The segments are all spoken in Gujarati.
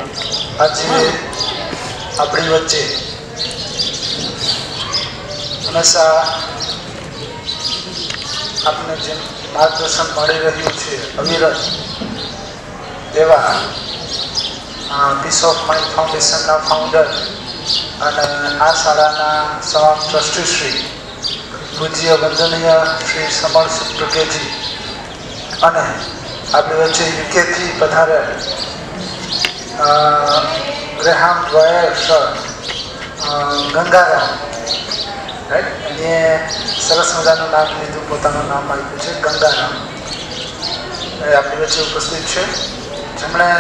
આજે આપણી વચ્ચે હંમેશા આપને જે માર્ગદર્શન મળી રહ્યું છે અવિરત એવા પીસ ઓફ માઇન્ડ ફાઉન્ડેશનના ફાઉન્ડર અને આ શાળાના તમામ ટ્રસ્ટીશ્રી પૂજ્ય વંદનીય શ્રી સમર સુપ્રકેજી અને આપણી વચ્ચે યુકેથી પધારેલ ગ્રેહામ ડ્વાયર સર ગંગારામ, રાઈટ, એને સરસ મજાનું નામ લીધું, પોતાનું નામ આપ્યું છે ગંગારામ, એ આપણી વચ્ચે ઉપસ્થિત છે, જેમણે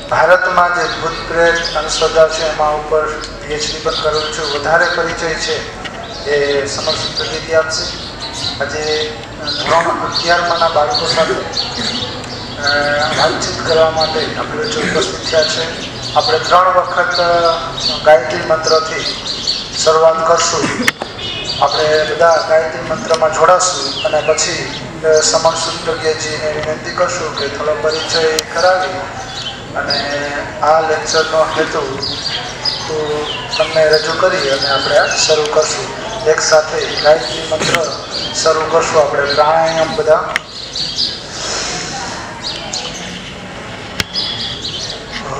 ભારતમાં જે ભૂત-પ્રેત અંધશ્રદ્ધા છે એમાં ઉપર પીએચડી પણ કરેલું છે. વધારે પરિચય છે એ સમર સુપ્રકેજી આપશે. આજે ધોરણ 11માના બાળકો સાથે વાતચીત કરવા માટે આપણે વચ્ચે ઉપસ્થિત થયા છે. આપણે 3 વખત ગાયત્રી મંત્રથી શરૂઆત કરશું. આપણે બધા ગાયત્રી મંત્રમાં જોડાશું અને પછી સમર સુપ્રકેજીને વિનંતી કરશું કે થોડો પરિચય કરાવી અને આ લેક્ચરનો હેતુ તમને રજૂ કરી અને આપણે શરૂ કરશું. એક સાથે ગાયત્રી મંત્ર શરૂ કરશું. આપણે પ્રાણાયામ બધા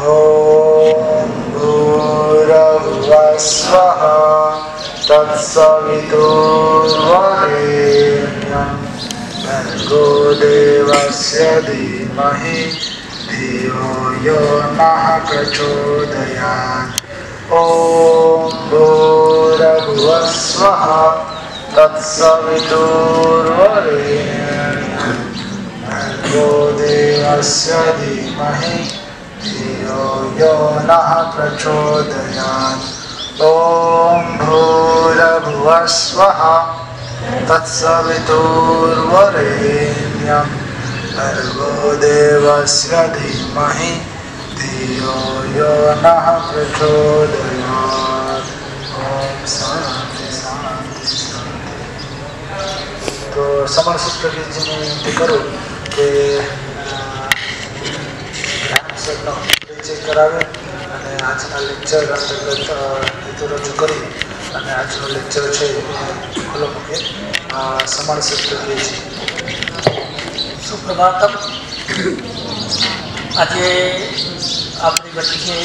ઓમ ભૂર્ભુવઃ સ્વઃ તત્સવિતુર્વરેણ્યં ભર્ગો દેવસ્ય ધીમહિ ધિયો યો નઃ પ્રચોદયાત. ઓમ ભૂર્ભુવઃ સ્વઃ તત્સવિતુર્વરેણ્યં ભર્ગો દેવસ્ય ધીમહિ ધિયો યો નઃ પ્રચોદયાત. ઓમ ભૂર્ભુવઃ સ્વઃ તત્સવિતુર્વરેણ્યં ભર્ગો દેવસ્ય ધીમહિ ધિયો યો નઃ પ્રચોદયાત. ઓમ શાંતિ શાંતિ શાંતિ. તો સમર સુપ્રકેજીને વિનંતી કરું કે પરિચય કરાવે અને આજના લેક્ચર અંતર્ગત હેતુ રજૂ કરી અને આજનો લેક્ચર છે ખુલ્લો મૂકે. સમર સુપ્રકેજી. સુપ્રભાતમ. આજે આપણી વચ્ચે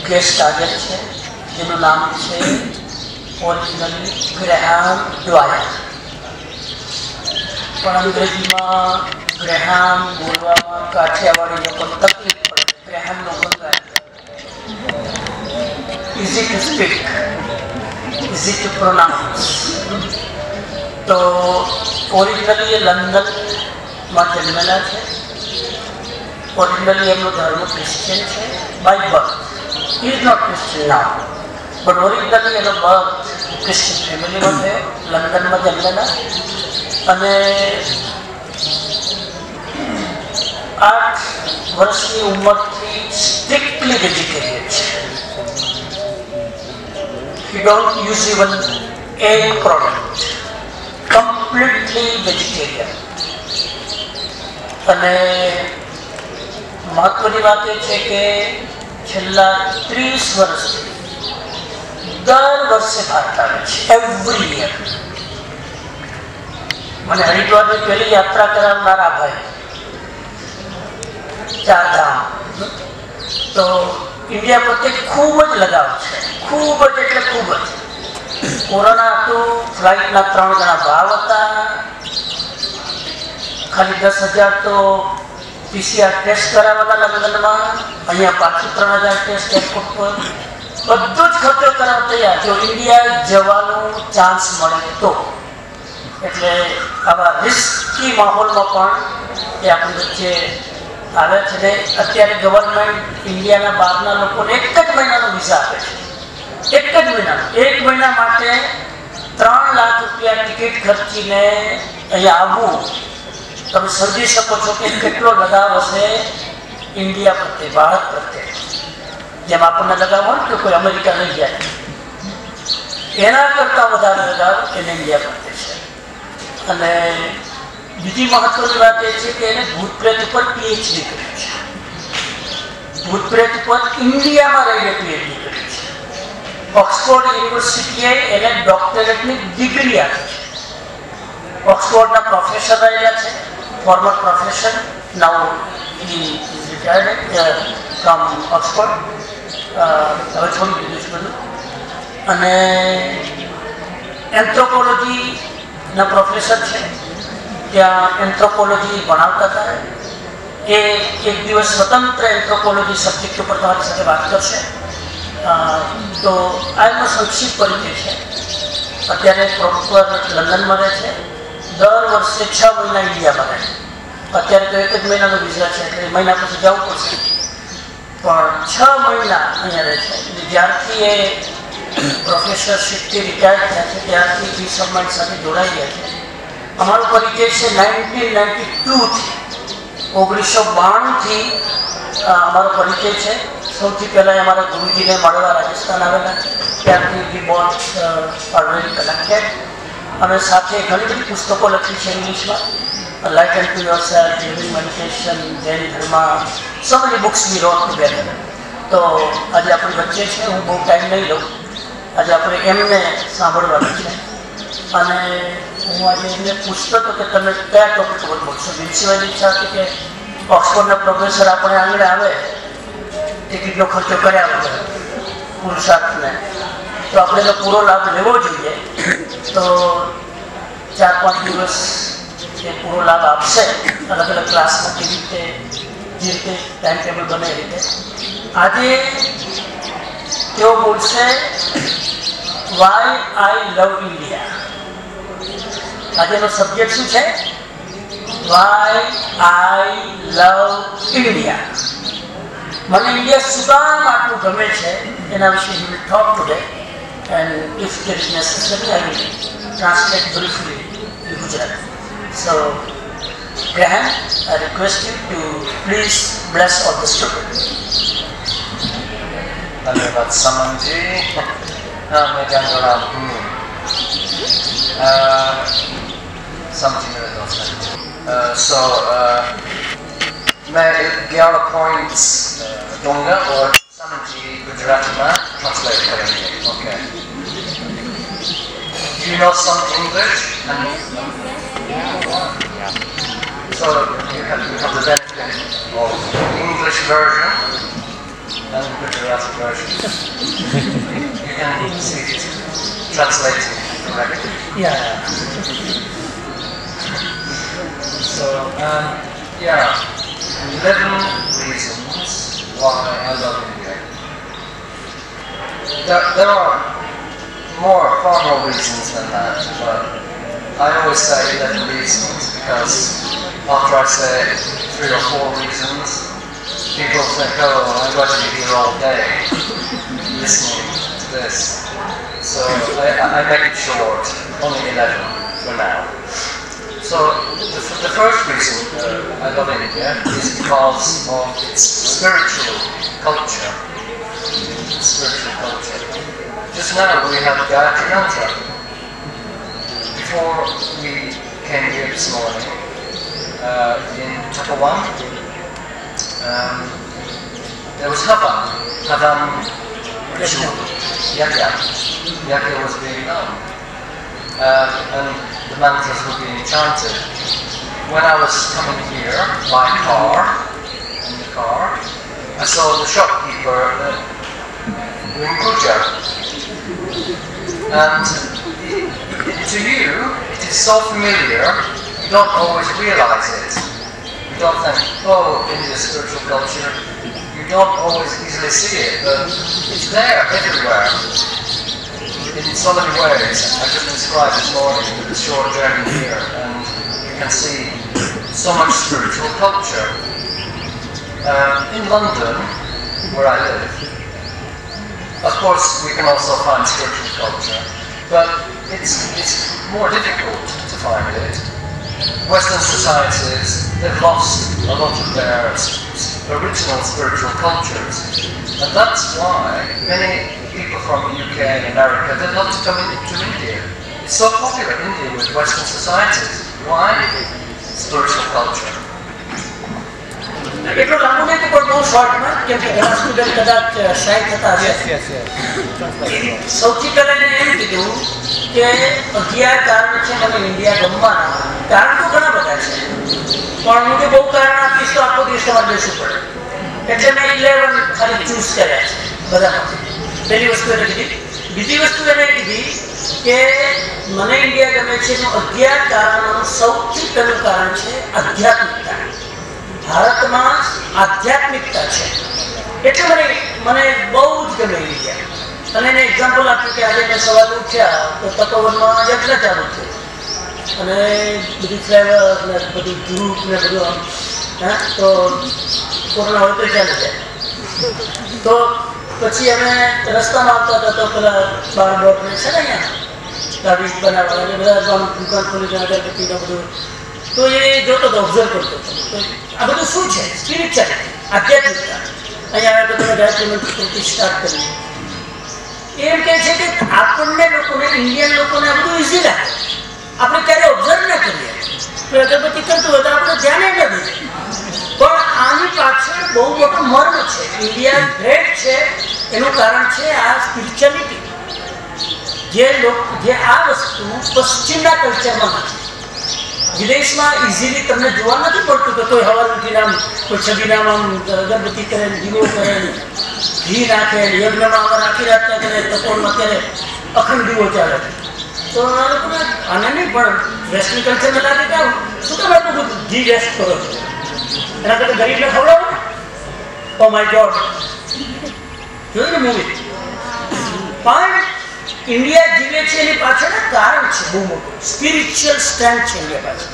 ગેસ્ટ હાજર છે જેનું નામ છે ઓરિજિનલી ગ્રેહામ ડ્વાયર, પણ અંગ્રેજીમાં ગ્રેહામ બોલવામાં કાઠિયાવાડી લોકોને તકલીફ પડે. ગ્રેહામનો Ganga easy to speak, easy to pronounce. તો ઓરિજિનલી એ લંડનમાં જન્મેલા છે. ઓરિજિનલી એમનો ધર્મ ક્રિશ્ચિયન છે by birth. Is not Christian now, but originally એનો બર્થ ક્રિશ્ચિયન ફેમિલીમાં છે. લંડનમાં જન્મેલા અને 8 વર્ષની ઉંમરથી સ્ટ્રિક્ટલી વેજીટેરિયન છે. He don't use even egg product, completely vegetarian. અને મહત્વની વાત એ છે કે છેલ્લા 30 વર્ષથી દર વર્ષે ભારત આવે છે, એવરી યર. મને હરિદ્વારની પહેલી યાત્રા કરાવનારા ભાઈ, 4 ધામ. તો ઇન્ડિયા પ્રત્યે ખૂબ જ લગાવ છે, ખૂબ જ એટલે ખૂબ જ. કોરોના હતું, ફ્લાઇટના 3 ગણા ભાવ હતા, ખાલી 10,000 તો PCR ટેસ્ટ કરાવવાના લંડનમાં, અહીંયા પાછું 3,000 ટેસ્ટ એરપોર્ટ પર. બધો જ ખર્ચો કરાવવા તૈયાર જો ઇન્ડિયા જવાનો ચાન્સ મળે તો. એટલે આવા રિસ્કી માહોલમાં પણ એ આપણી વચ્ચે આવે છે. ને અત્યારે ગવર્મેન્ટ ઇન્ડિયાના બહારના લોકોને 1 જ મહિનાનો વિઝા આપે છે. 1 જ મહિનાનો. 1 મહિના માટે 3 લાખ રૂપિયા ટિકિટ ખર્ચીને અહીંયા આવવું. તમે સમજી શકો છો કે કેટલો લગાવ હશે ઇન્ડિયા પ્રત્યે, ભારત પ્રત્યે. જેમ આપણને લગાવ હોય કે કોઈ અમેરિકા લઈ જાય, એના કરતાં વધારે લગાવ એને ઇન્ડિયા પ્રત્યે છે. અને બીજી મહત્વની વાત એ છે કે એને ભૂત-પ્રેત ઉપર PhD કરી છે. ભૂત-પ્રેત ઉપર ઇન્ડિયામાં રહીને PhD કરી છે. ઓક્સફોર્ડ યુનિવર્સિટીએ એને ડોક્ટરેટની ડિગ્રી આપી છે. ઓક્સફોર્ડના પ્રોફેસર રહેલા છે, former professor, now he is retired from Oxford. હવે છોડી દીધું છે બધું. અને એન્થ્રોપોલોજીના પ્રોફેસર છે, ત્યાં એન્થ્રોપોલોજી ભણાવતા હતા. એ એક દિવસ સ્વતંત્ર એન્થ્રોપોલોજી સબ્જેક્ટ ઉપર તમારી સાથે વાત કરશે. તો આ એમનો સંક્ષિપ્ત પરિચય છે. અત્યારે પ્રોપર લંડનમાં રહે છે. દર વર્ષે 6 મહિના ઇન્ડિયામાં રહે. અત્યારે તો 1 જ મહિનાનો વિઝા છે, એટલે મહિના પછી જવું પડશે. પણ 6 મહિના અહીંયા રહે છે. જ્યારથી એ પ્રોફેસરશીપથી રિટાયર્ડ થયા છે ત્યારથી બી સન્માન સાથે જોડાઈ ગયા છે. અમારો પરિચય છે 1992થી, 1992થી અમારો પરિચય છે. સૌથી પહેલાં અમારા ગુરુજીને મળવા રાજસ્થાન આવેલા, ત્યારથી we both are very connected. અને સાથે ઘણી બધી પુસ્તકો લખી છે ઇંગ્લિશમાં. Light and to your self, living meditation, Jain ધર્મ, સો મેની બુક્સ વી રોટ ટુગેધર. તો આજે આપણી વચ્ચે છે. હું બહુ ટાઈમ નહીં લઉં. આજે આપણે એમને સાંભળવાનું છે. અને હું આજે એમને પૂછતો હતો કે તમે કયા ટોપિક ઉપર બોલશો. વિનસીવાની ઈચ્છા હતી કે ઓક્સફોર્ડના પ્રોફેસર આપણે આંગણે આવે, ટિકિટનો ખર્ચો કર્યા વગર પુરુષાર્થને, તો આપણે એનો પૂરો લાભ લેવો જોઈએ. તો 4-5 દિવસ એ પૂરો લાભ આપશે, અલગ અલગ ક્લાસમાં કેવી રીતે જે રીતે ટાઈમ ટેબલ બને એ રીતે. આજે તેઓ બોલશે વાય આઈ લવ ઇન્ડિયા. આજે એનો સબ્જેક્ટ શું છે? Why I love India. મને ઇન્ડિયા શું કામ આટલું ગમે છે એના વિશે he will talk today, and if it is necessary I will translate briefly in Gujarati. So Graham, I request you to please bless all the students. धन्यवाद समन जी. मैं जान रहा हूँ समझी मेरे दोस्त. So मैं 11 points दूंगा और समन जी गुजराती में translate करेंगे. Okay. Do you know some English? So you have the benefit of the English version and the Gujarati version. You can see it translated correctly. Yeah. So, 11 reasons why I love India. There are far more reasons than that, but I always say 11 reasons because after I say 3 or 4 reasons, people think, oh, I'm going to be here all day listening to this. So I make it short, only 11 for now. So the first reason I love India is because of its spiritual culture. Just now we have Gayatri Mantra. Before we came here this morning, in Tapawan, there was Havan ritual, Yagya was being done, and the mantras were being chanted. When I was coming here by in the car, I saw the shopkeeper doing puja. And to you, it is so familiar, you don't always realize it. You don't think, oh, India's spiritual culture. You don't always easily see it, but it's there everywhere. In so many ways. I just described this morning with a short journey here, and you can see so much spiritual culture. In London, where I live, of course we can also find spiritual culture, but it's more difficult to find it. Western societies, they've lost a lot of their original spiritual cultures, and that's why many people from the UK and America, they love to come to India. It's so popular, India, with Western societies. Why? spiritual culture. એટલો લાંબુ નહીં તો પણ બહુ શોર્ટમાં, કેમ કે ઘણા સ્ટુડન્ટ કદાચ શાયદ થતા હશે. સૌથી પહેલા એને એમ કીધું કે 11 કારણ છે મને ઇન્ડિયા ગમવાના. કારણ તો ઘણા બધા છે, પણ હું કે બહુ કારણ આપીશ તો આખો દિવસ તમારે બેસવું પડે, એટલે મેં 11 ખાલી ચૂઝ કર્યા છે બધામાંથી. પહેલી વસ્તુ એને કીધી. બીજી વસ્તુ એને કીધી કે મને ઇન્ડિયા ગમે છે એનું 11 કારણોનું સૌથી પહેલું કારણ છે આધ્યાત્મિકતા. ભારતમાં આધ્યાત્મિકતા છે એટલે મને બહુ જ ગમે ઇન્ડિયા. અને એને એક્ઝામ્પલ આપ્યું કે આજે મેં સવારે ઉઠ્યા તો તપોવનમાં યજ્ઞ ચાલુ થયું અને બધી ફ્લેવર ને બધું ધૂપ ને બધું, હા તો કોરોના હોય તો ચાલી જાય. તો પછી અમે રસ્તામાં આવતા હતા તો પેલા બાર બોટને છે ને અહીંયા ગાડી બનાવવા અને બધા દુકાન ખોલી ગયા અગરબત્તીને બધું, તો એ જોતો હતો, ઓબ્ઝર્વ કરતો હતો. તો આ બધું શું છે? સ્પિરિચ્યુઆલિટી, આધ્યાત્મિકતા. અહીંયા આવે તો તમે ગાયત્રી મંત્ર સ્ટાર્ટ કરી. એમ કહે છે કે આપણને લોકોને, ઇન્ડિયન લોકોને આ બધું ઇઝી લાગે, આપણે ક્યારે ઓબ્ઝર્વ ના કરીએ. તો અગરબત્તી કરતું હોય તો આપણે ધ્યાને ન દઈએ, પણ આની પાછળ બહુ મોટો મર્મ છે. ઇન્ડિયા ગ્રેટ છે એનું કારણ છે આ સ્પિરિચ્યુઆલિટી. જે આ વસ્તુ પશ્ચિમના કલ્ચરમાં નથી. વિદેશમાં ઇઝીલી તમને જોવા નથી પડતું કે કોઈ હવાર ઉઠીને આમ કોઈ છબીનામ આમ અગરબત્તી કરે, દીવો કરે, ઘી નાખે, યજ્ઞમાં આમાં આખી રાતના કરે, તપોનમાં કરે, અખંડ દીવો ચાલે. તો આ લોકોને આને નહીં, પણ વેસ્ટર્ન કલ્ચરને લાગે કે શું તમે આટલું બધું ઘી વેસ્ટ કરો છો? એના કરતા ગરીબને ખવડાવો ને. ઓ માય ગોડ, જોયું ને મૂવી. પણ ઇન્ડિયા જીવે છે એની પાછળ કારણ છે બહુ મોટું, સ્પિરિચ્યુઅલ સ્ટ્રેન્થ છે ઇન્ડિયા પાછળ.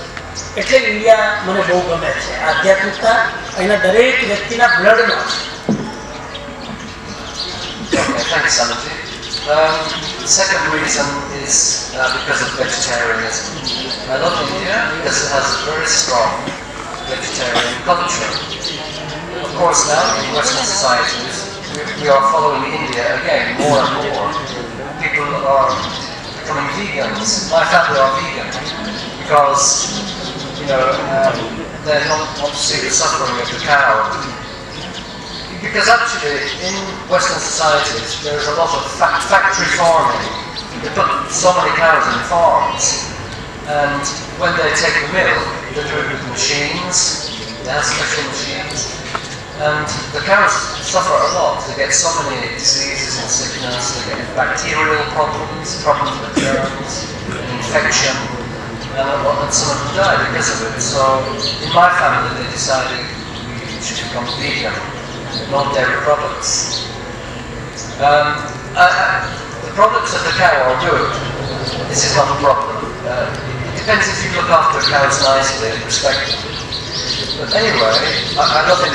એટલે ઇન્ડિયા મને બહુ ગમે છે. આધ્યાત્મિકતા અહીંના દરેક વ્યક્તિના બ્લડમાં છે. Okay, thank you, Sanaji. The second reason is because of vegetarianism. I love India because it has a very strong vegetarian culture. Of course, now in Western societies, we are following India again more and more. People are becoming vegans. My family are vegan because, they don't want to see the suffering of the cow. Because actually, in Western societies, there's a lot of factory farming. They put so many cows in farms, and when they take the milk, they do it with machines. They have special machines, and the cows suffer a lot. They get so many diseases and sickness. They get bacterial problems with germs, infection, and some of them die because of it. So, in my family, they decided we should become vegan. No dairy products. The products of the cow are good. This is not a problem. It depends if you look after cows nicely and respect them. But anyway, I love it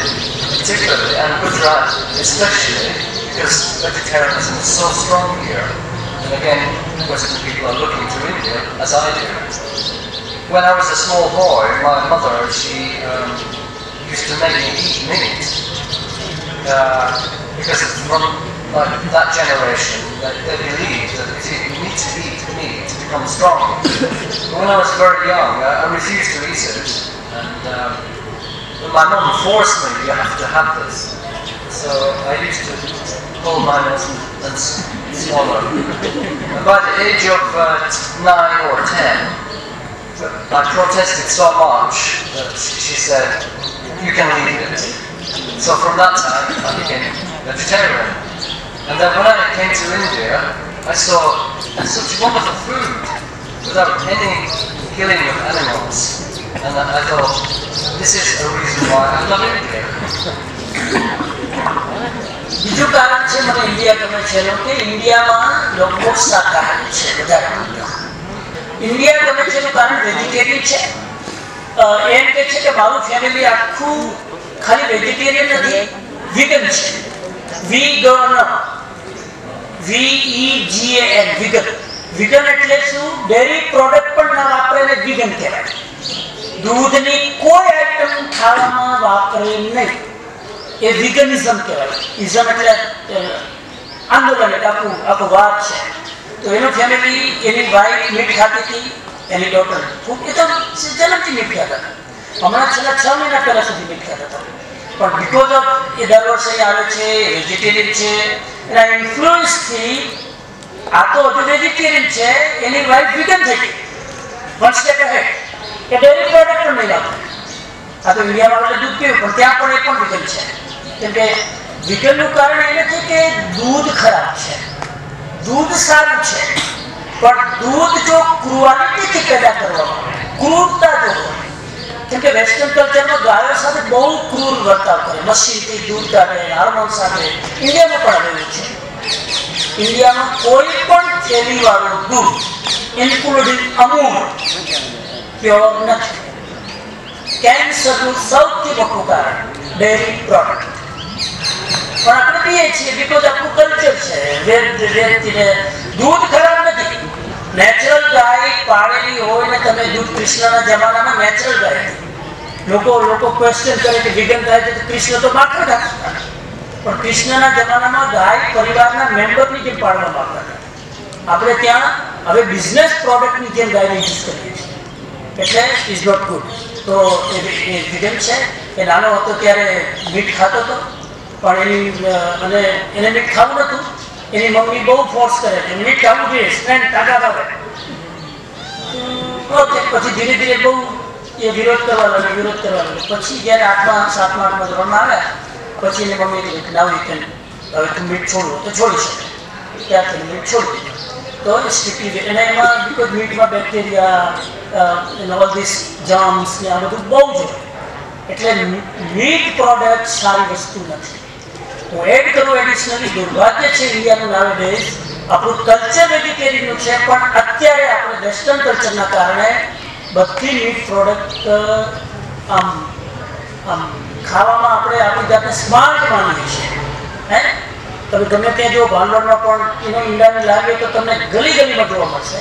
particularly, and Gujarat especially, because vegetarianism is so strong here. And again, Western people are looking to India, as I do. When I was a small boy, my mother, she used to make me eat meat. Because from that generation, they believed that you need to eat meat to become strong. But when I was very young, I refused to eat it, and my mum forced me, you have to have this. So I used to pull my nose and swallow. And by the age of 9 or 10, I protested so much that she said, you can leave it. So from that time, I became vegetarian. And then when I came to India, I saw such wonderful food without any killing of animals. And I thought, this is a reason why I love India. બીજું કારણ છે મને ઇન્ડિયા ગમે છે કે ઇન્ડિયામાં લોકો શાકાહારી છે વધારે. ઇન્ડિયા ગમે છે એનું કારણ વેજીટેરિયન છે. એમ કે છે કે મારું ફેમિલી આખું ખાલી વેજીટેરિયન નથી, વિગન છે. Vegan, VEGAN, vegan. વિગન એટલે શું? ડેરી પ્રોડક્ટ પણ ના વાપરે ને વિગન કહેવાય. દૂધની કોઈ આઈટમ ખાવામાં વાપરે નહીં, એ વિગનિઝમ કહેવાય. ઇઝમ એટલે આંદોલન, એટલે આખું વાત છે. તો એનું ફેમિલી, એની વાઈફ મીઠ ખાતી હતી, એની ડોટર ખૂબ, એ તો જન્મથી મીઠ ખાતા હતા. હમણાં છેલ્લા 6 મહિના પહેલા સુધી મીટ ખાતા હતા, પણ બીકોઝ ઓફ એ દર વર્ષે આવે છે, વેજીટેરિયન છે, એના ઇન્ફ્લુઅન્સથી આ તો હજુ વેજીટેરિયન છે, એની વાઇફ વિગન થઈ ગઈ. વન સ્ટેપ અહેડ કે ડેરી પ્રોડક્ટ પણ નહીં વાપરે. આ તો ઇન્ડિયામાં આપણે દૂધ પીવું, પણ ત્યાં પણ એ પણ વિગન છે. કેમ કે વિગનનું કારણ એ નથી કે દૂધ ખરાબ છે, દૂધ સારું છે, પણ દૂધ જો ક્રુઆલિટીથી પેદા કરવામાં આવે, ક્રૂરતા જો હોય, કેમ કે વેસ્ટર્ન કલ્ચરમાં ગાયો સાથે બહુ ક્રૂર વર્તાવ કરે, મશીનથી દૂધ કાઢે, હાર્મોન સાથે. ઇન્ડિયામાં પણ આવેલું છે. ઇન્ડિયામાં કોઈ પણ થેલીવાળું દૂધ ઇન્ક્લુડિંગ અમૂલ પ્યોર નથી. કેન્સરનું સૌથી મોટું કારણ ડેરી પ્રોડક્ટ. પણ આપણે પીએ છીએ બીકોઝ આપણું કલ્ચર છે. દૂધ ખરાબ નથી. નેચરલ ગાય પાડેલી હોય ને તમે દૂધ, કૃષ્ણના જમાનામાં નેચરલ ગાય લોકો ક્વેશ્ચન કરે કે વિગન ગાય છે તો કૃષ્ણ તો માખણ ખાતા, પણ કૃષ્ણના જમાનામાં ગાય પરિવારના મેમ્બરની જેમ પાડવામાં આવતા હતા. આપણે ત્યાં હવે બિઝનેસ પ્રોડક્ટની જેમ ગાયને યુઝ કરીએ છીએ, એટલે ઇઝ નોટ ગુડ. તો એ વિગન છે. એ નાનો હતો ત્યારે મીઠ ખાતો હતો, પણ એને મીઠ ખાવું નતું. એની મમ્મી બહુ ફોર્સ કરે છે, મીઠ ખાવું જોઈએ, સ્ટ્રેન્થ તાકાત આવે. ઓકે, પછી ધીરે ધીરે બહુ એ વિરોધ કરવા લાગે. પછી જ્યારે 8મા 7મા 8મા ધોરણમાં આવ્યા પછી એની મમ્મી કીધું નાવ યુ કેન, હવે તું મીઠ છોડવું તો છોડી શકે. ત્યારથી મીઠ છોડી દીધું. તો સ્ટ્રિક્ટલી અને એમાં because મીટમાં bacteria all this germs ને આ બધું બહુ જ હોય, એટલે મીટ પ્રોડક્ટ સારી વસ્તુ નથી. હું એડ કરું એડિશનલી, દુર્ભાગ્ય છે ઇન્ડિયાનું નાવેડેઝ આપણું કલ્ચર વેજીટેરિયનનું છે, પણ અત્યારે આપણે વેસ્ટર્ન કલ્ચરના કારણે બધી મીટ પ્રોડક્ટ આમ ખાવામાં આપણે આપણી જાતને સ્માર્ટ માનીએ છીએ. તમે ગમે ત્યાં જો ભાંડવલમાં પણ ઈંડાની લાગે તો તમને ગલીમાં જોવા મળશે.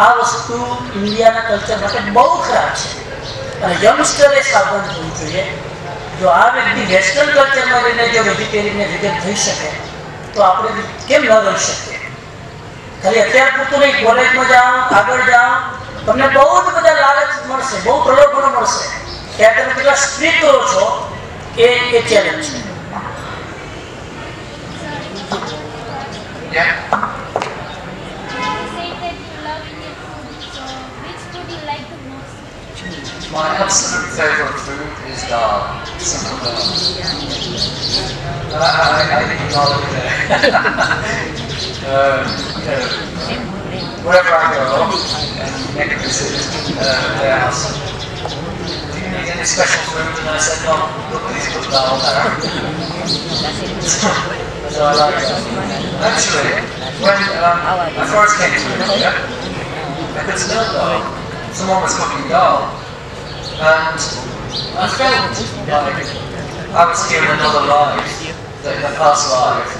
આ વસ્તુ ઇન્ડિયાના કલ્ચર માટે બહુ ખરાબ છે અને યંગસ્ટરે સાવધાન થવું જોઈએ. જો આ વ્યક્તિ વેસ્ટર્ન કલ્ચરમાં રહીને જો વેજીટેરિયન વિગન થઈ શકે તો આપણે કેમ ન રહી શકીએ? ખાલી અત્યાર પૂરતું નહીં, કોલેજમાં જાઓ, આગળ જાઓ, તમને બહુ જ બધા લાલચ મળશે, બહુ પ્રલોભનો મળશે. ત્યારે તમે કેટલા સ્ટ્રીક કરો છો એ ચેલેન્જ છે. Yeah. My absolute favorite food is dal. Simple dal. I didn't know it. Wherever I go and make a visit their house, do you need any special food? And I said, no, look, please put dal there. So I like that. Actually, when I first came to India, I could smell dal. Someone was cooking dal. And I felt like I was here in another life, like my past life.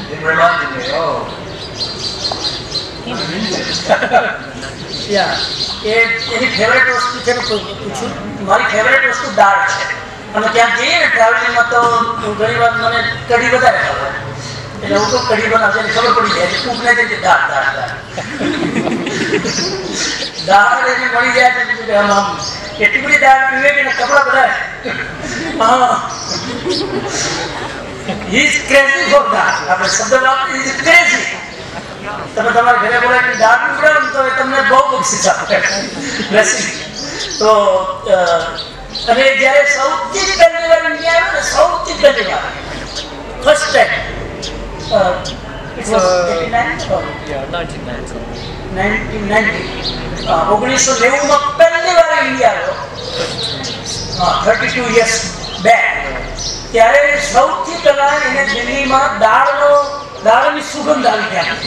It reminded me, oh, I'm Indian. Any favourite વસ્તુ છે ને પૂછું, મારી ફેવરેટ વસ્તુ દાળ છે. અને ત્યાં જઈએ ને ટ્રાવેલિંગમાં તો ઘણી વાર મને કઢી વધારે ખાવા, એટલે હું તો કઢી બનાવશે ખબર પડી જાય કૂકને છે દાળ એને મળી જાય તો આમ એટલી બધી દાળ પીવે કે કપડા બધા હી ઇઝ ક્રેઝી ફોર દાળ. આપણે શબ્દ વાપરીએ ઇઝ ક્રેઝી. તમે તમારા ઘરે બોલાવીને દાળ પીવડાવો ને તો એ તમને બહુ બક્ષીસ આપે, બ્લેસિંગ. તો અને જ્યારે સૌથી પહેલી વાર ઇન્ડિયા આવ્યો ને, સૌથી પહેલી વાર first time it was 89 or yeah 1990 1990 પહેલી વાર ઇન્ડિયા આવ્યો, 32 years back. ત્યારે સૌથી પહેલા એને દિલ્હીમાં દાળની સુગંધ આવી ત્યાં.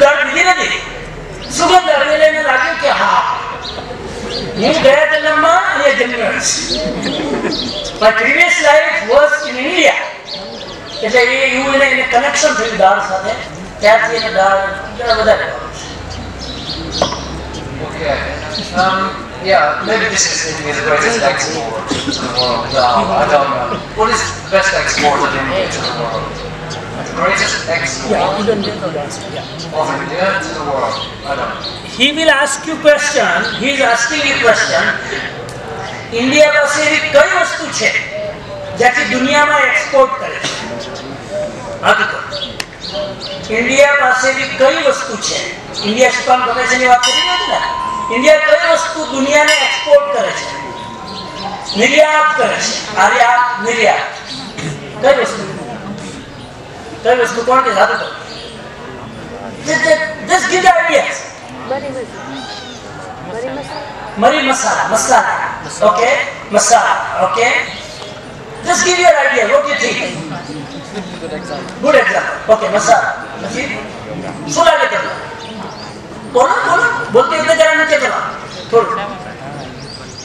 દાળ પીધી નથી, સુગંધ આવી એટલે એને લાગ્યું કે હા હું ગયા જન્મમાં અહીંયા જન્મ્યો છું. My previous life was in India. એટલે એવું એને કનેક્શન થયું દાળ સાથે, ત્યારથી એને દાળ વધારે. Okay. Yeah, maybe this is India's greatest export to the world. I don't know. What is the best export of India to the world? the greatest export Yeah, you don't get the answer. Yeah. of India to the world. I don't know. He will ask you question. He is asking you question. India પાસે એવી કઈ વસ્તુ છે જેથી દુનિયામાં એક્સપોર્ટ કરે છે? હકીકત ઇન્ડિયા પાસે એવી કઈ વસ્તુ છે? ઇન્ડિયા શું કામ ગમે છે એની વાત કરી હતી ને. ઇન્ડિયા કઈ વસ્તુ દુનિયાને એક્સપોર્ટ કરે છે, નિર્યાત કરે છે? આર્યાત નિર્યાત કઈ વસ્તુ? કઈ વસ્તુ કોણ કે જાદુ કરો? Just give the ideas. Mari masala, masala. Okay, masala. Okay. Just give your idea. What do you think? Good example. Okay, masala. Sulah kita. Bola, bola. Bolte इतने जरा नीचे चला. थोड़ा.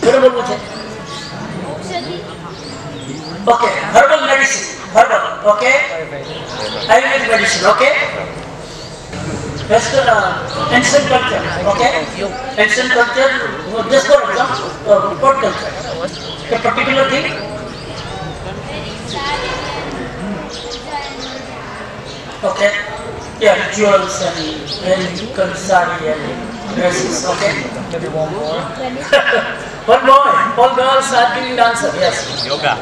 थोड़ा बोल मुझे. Okay, herbal medicine. Herbal. Okay. Ayurvedic medicine. Okay. Western ancient culture, okay? Ancient culture, just for example, what culture? A particular thing? Okay? Yeah, rituals and sari and dresses, okay? Maybe one more. One more. All girls are giving the answer, yes. Yoga.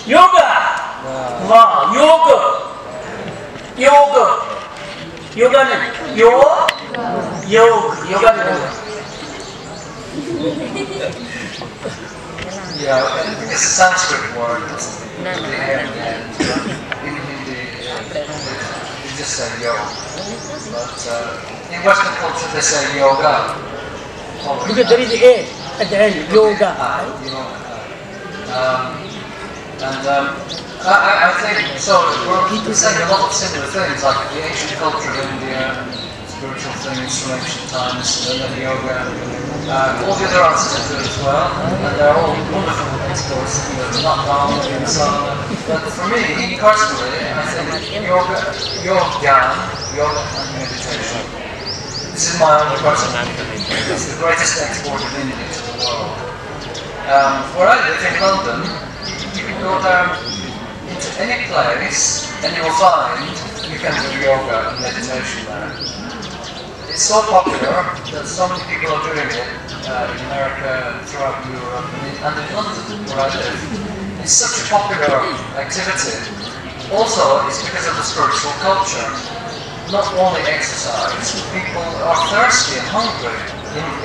Yoga! Wow, yoga! Yoga! Yoga name. Yoga name. Yeah, it's a Sanskrit word. In Hindi, you just say yoga. But in Western culture, they say yoga. Because there is a at the end, yoga. I think so. We're saying a lot of similar things, like the ancient culture of India, spiritual things from ancient times, and then yoga. All the other answers are good as well, and they're all wonderful exports. They're not wrong and so on. But for me, personally, I think yoga and meditation. This is my own personal opinion. It's the greatest export of India to the world. Where I live in London, you can go down into any place and you will find you can do yoga and meditation there. It's so popular that so many people are doing it in America, throughout Europe, and in London, where I live. It's such a popular activity. Also, it's because of the spiritual culture. Not only exercise, people are thirsty and hungry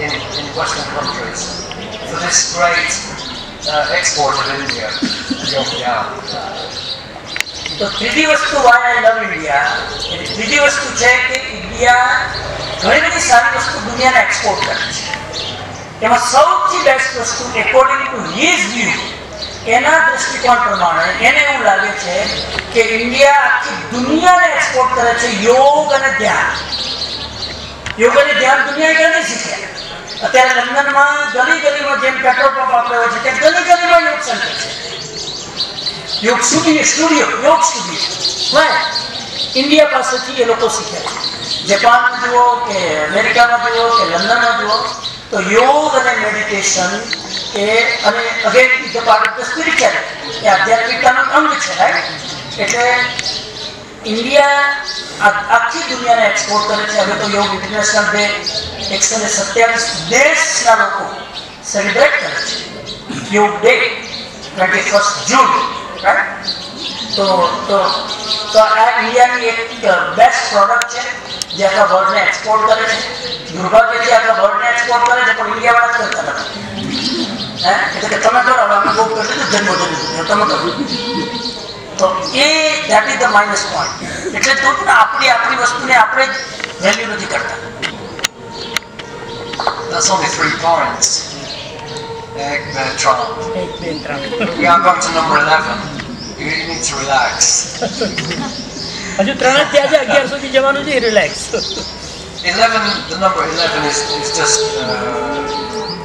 in Western countries for this great export of India, yoga. તો ત્રીજી વસ્તુ why I love India, એની ત્રીજી વસ્તુ છે કે ઇન્ડિયા ઘણી બધી સારી વસ્તુ દુનિયાને એક્સપોર્ટ કરે છે. એમાં સૌથી બેસ્ટ વસ્તુ એકોર્ડિંગ ટુ હિઝ વ્યૂ, એના દૃષ્ટિકોણ પ્રમાણે એને એવું લાગે છે કે ઇન્ડિયા આખી દુનિયાને એક્સપોર્ટ કરે છે યોગ અને ધ્યાન. યોગ અને ધ્યાન દુનિયાએ ક્યાંથી શીખ્યા? અત્યારે લંડનમાં ગલી ગલીમાં જેમ પેટ્રોલ પંપ આપણે હોય છે ત્યાં ગલી ગલીમાં યોગ સેન્ટર છે. योग स्टूडियो योग स्टूडियो मैं इंडिया पासेथी ये लोग सीखे जापान में जुओ के अमेरिका में जुओ के लंदन में जुओ तो योग और मेडिटेशन ए अने again the part of the spirituality ये आध्यात्मिकताનો અંગ છે રાઈટ. એટલે ઇન્ડિયા આખી દુનિયાને એક્સપોર્ટ કરે છે. હવે તો યોગ ઇન્ટરનેશનલ ડે 127 દેશના લોકો સેલિબ્રેટ કરે છે योग डे 21 जून. तो आ इंडियाની એક બેસ્ટ પ્રોડક્ટ છે જે આખા વર્લ્ડને એક્સપોર્ટ કરે છે. દુર્ભાગ્યથી આખા વર્લ્ડને એક્સપોર્ટ કરે છે પણ ઇન્ડિયાવાળા જ કરતા નથી. એટલે કે તમે કરો અમે બહુ કરી દીધું જન્મોજન્મ તમે કરો તો એ that is the minus point. એટલે તો આપણી વસ્તુને આપણે જ વેલ્યુ નથી કરતા. That's only 3 points. Trump. We are going to number 11. You need to relax. હજુ 3 જ થયા છે, 11 સુધી જવાનું છે. Relax. 11, the number 11 is just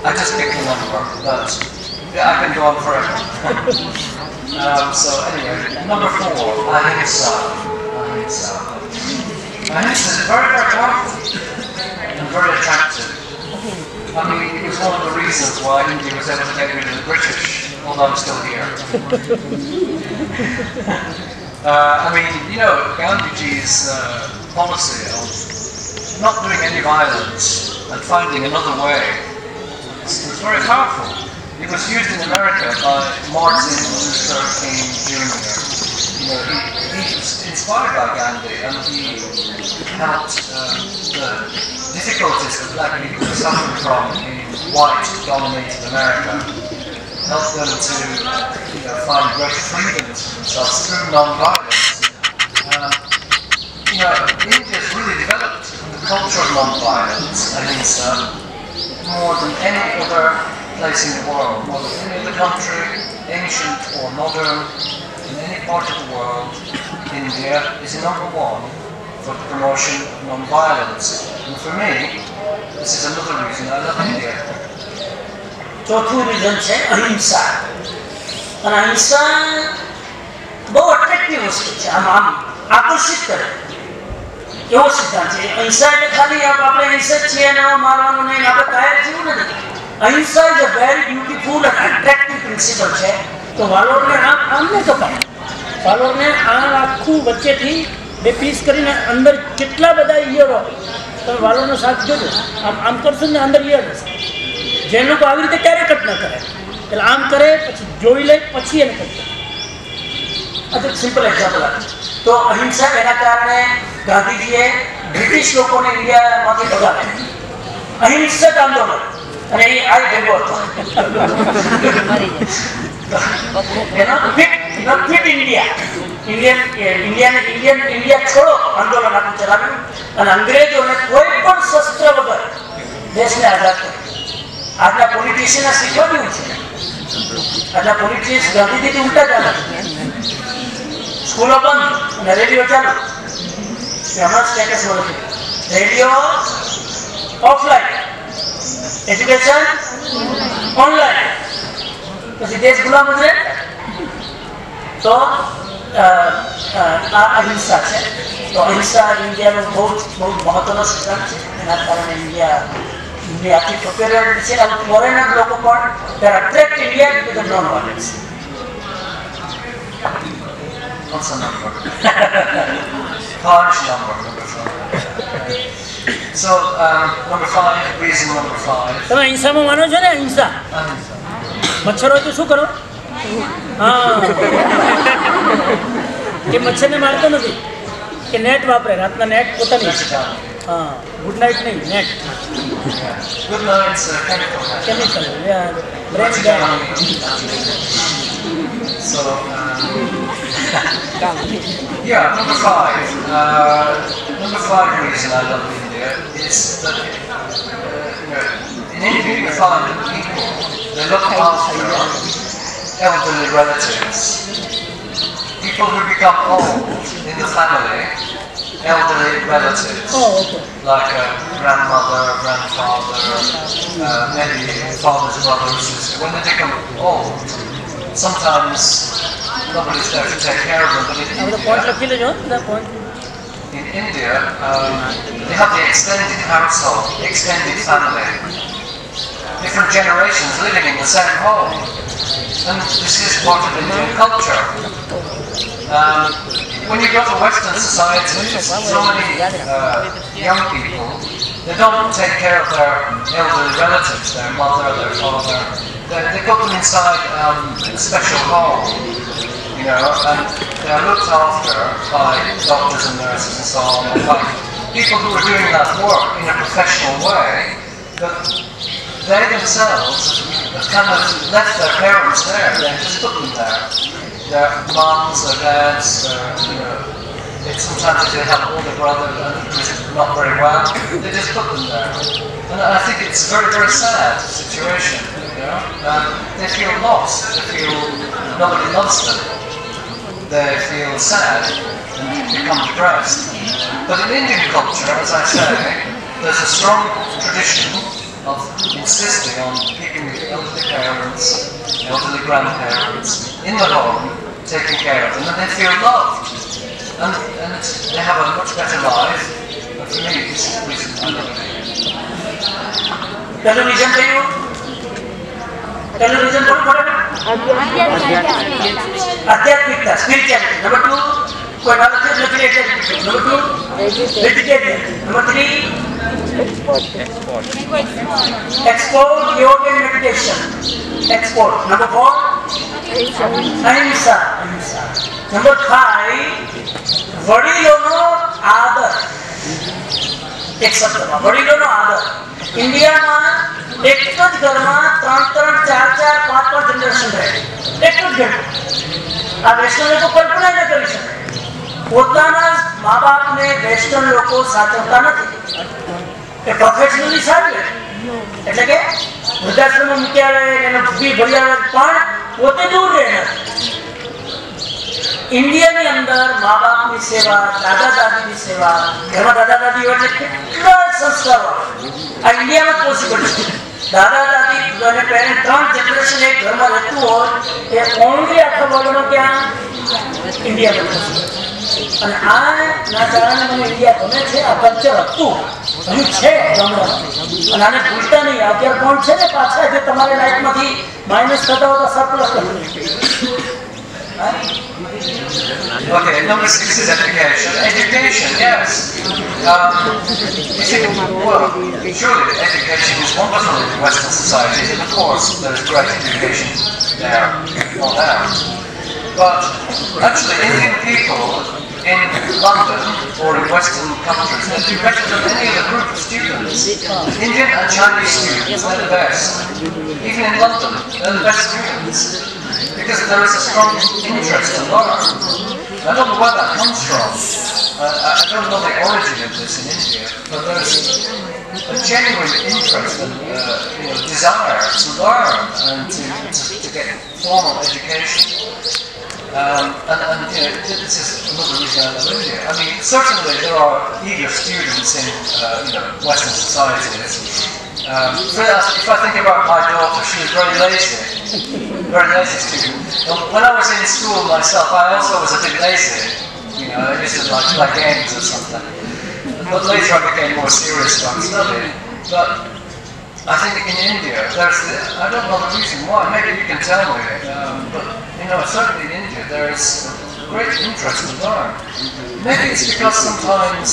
I just picked a number, but I can go on forever. So anyway, number 4, ahimsa. Ahimsa is very, very powerful and very attractive. I mean, it was one of the reasons why India was able to get rid of the British, although I'm still here. I mean, you know, Gandhiji's policy of not doing any violence and finding another way is very powerful. It was used in America by Martin Luther King Jr. You know, he was inspired by Gandhi, and he helped the difficulties that black people were suffering from in white-dominated America, helped them to, you know, find greater freedom for themselves through non-violence. You know, India's really developed the culture of non-violence, ahimsa, more than any other place in the world, more than any other country, ancient or modern, in any part of the world. India is number one for the promotion of non-violence. And for me, this is another reason I love India. ચોથું રીઝન છે અહિંસા. અને અહિંસા બહુ અટ્રેક્ટિવ વસ્તુ છે, આમ આકર્ષિત કરે એવો સિદ્ધાંત છે. અહિંસા એટલે ખાલી આપણે હિંસક છીએ અને મારવાનું નહીં, આપણે કાયર જેવું નથી. અહિંસા is a very beautiful and attractive principal છે. તો વાલોરને આમ નહીં કપાય, વાલોરને આ આખું વચ્ચેથી બે પીસ કરીને અંદર કેટલા બધા ઈયળો, તમે વાલોરનો સાથ જોજો, આમ કરશો ને અંદર ઈયળ હશે. જે લોકો આવી રીતે ક્યારે કટ ન કરે, એટલે આમ કરે પછી જોઈ લે પછી એને કટ કરે. આ તો સિમ્પલ એક્ઝામ્પલ આપે. તો અહિંસા એના કારણે ગાંધીજીએ બ્રિટિશ લોકોને ઇન્ડિયામાંથી ભગાવ્યા. અહિંસક આંદોલન, અને એ આ ભેગો હતો એનો ક્વિટ ઇન્ડિયા છોડો આંદોલન આખું ચલાવ્યું, અને અંગ્રેજોને કોઈ પણ શસ્ત્ર વગર દેશને આઝાદ કર્યો. આજના પોલિટિશિયન શીખવાડ્યું છે, આજના પોલિટિશિયન ગાંધીજીથી ઉલટા ચાલે. સ્કૂલો બંધ અને રેડિયો ચાલુ. હમણાં સ્ટેટસમાં લખ્યું રેડિયો ઓફલાઈન, એજ્યુકેશન ઓનલાઈન, પછી દેશ ગુલામ જ રહે. તો આ અહિંસા છે. તો અહિંસા ઇન્ડિયાનો બહુ મહત્વનો સિદ્ધાંત છે. એના કારણે ઇન્ડિયા આખી પ્રોપેરિટી છે. ફોરેનર લોકો પણ they are attract India because of non-violence. What's the number? Harsh number 5. So, number 5, reason number 5. તમે અહિંસામાં માનો છો ને? અહિંસા મચ્છર હોય તો શું કરો? હા, એ મચ્છરને મારતો નથી, કે નેટ વાપરે, રાતના નેટ પોતાની. હા, ગુડ નાઇટ નહીં, net. Good night's chemical. Brain dead. So, yeah, number 5. Number 5 reason I love India is that in India you find that people, they look after elderly relatives. People who become old in the family, elderly relatives, like a grandmother, grandfather, maybe father's brother or sister. When they become old, sometimes nobody's there to take care of them. But in India, they have the extended household, the extended family, different generations living in the same home. And this is part of Indian culture. When you go to Western societies, so many young people, they don't take care of their elderly relatives, their mother, their father. They put them inside a special home, you know, and they are looked after by doctors and nurses and so on, and by people who are doing that work in a professional way. But they themselves have kind of left their parents there. They just put them there. Their moms, their dads, you know, sometimes if they have an older brother who's not very well, they just put them there. And I think it's a very, very sad situation, you know. They feel lost. They feel nobody loves them. They feel sad and become depressed. But in Indian culture, as I say, there's a strong tradition of insisting on keeping the elderly parents, elderly grandparents in the home, taking care of them, and they feel loved. And they have a much better life. But for me, this is the reason I love it. પહેલું રીઝન કયું? पहला रीजन कौन पड़ेगा? आध्यात्मिकता, स्पिरिचुअलिटी. नंबर 2 कोई ना लगे literature. Number 2 vegetarian. Number 3 export yoga and meditation. Export. Number 4 अहिंसा. नंबर 5 वडीलोनो आदर. एक शब्दમાં વડીલોનો આદર. ઇન્ડિયામાં એક જ ઘરમાં 3 4 5 જનરેશન રહે. એક જ ઘર. આ વેસ્ટર્ન લોકો કલ્પના ન કરી શકે. પોતાના મા બાપને વેસ્ટર્ન લોકો સાચવતા નથી. એ પ્રોફેશનલી સાચવે. એટલે કે વૃદ્ધાશ્રમમાં મૂક્યા આવે એને ફી ભરી આવે પણ પોતે દૂર રહે નથી. इंडिया अंदर माँ बाप की सेवा, दादा दादी की सेवा, घर में दादा दादी हो कितना संस्कार आ इंडिया में पॉसिबल है. दादा दादी અને પેરેન્ટ 3 जनरेशन एक घर में रहતું હોય એ ઓનલી આખા વર્લ્ડ માં क्या इंडिया में અને આ ના કારણે મને इंडिया ગમે છે. આ કલ્ચર હતું હજુ છે ગામડામાં અને આને ભૂલતા નહીં. અત્યારે કોણ છે ને પાછા જે તમારી લાઈફમાંથી માઇનસ થતા હોય તો સરપ્લસ કરવું. Okay, number 6 is education. Education, yes. You see, well, surely education is wonderful in Western society, and of course there's great education there, no doubt. But actually, Indian people in London or in Western countries, they do better than any other group of students. Indian and Chinese students, they're the best. Even in London, they're the best students. Because there is a strong interest to learn. I don't know where that comes from. I don't know the origin of this in India, but there's a genuine interest and desire to learn and to get formal education. And this is another reason I love India. I mean, certainly there are eager students in Western societies. If I think about my daughter, she was very lazy student. When I was in school myself, I also was a bit lazy. I used to like play games or something. But later I became more serious about study. But I think in India, I don't know the reason why, maybe you can tell me, but certainly in India there is great interest to learn. Maybe it's because sometimes,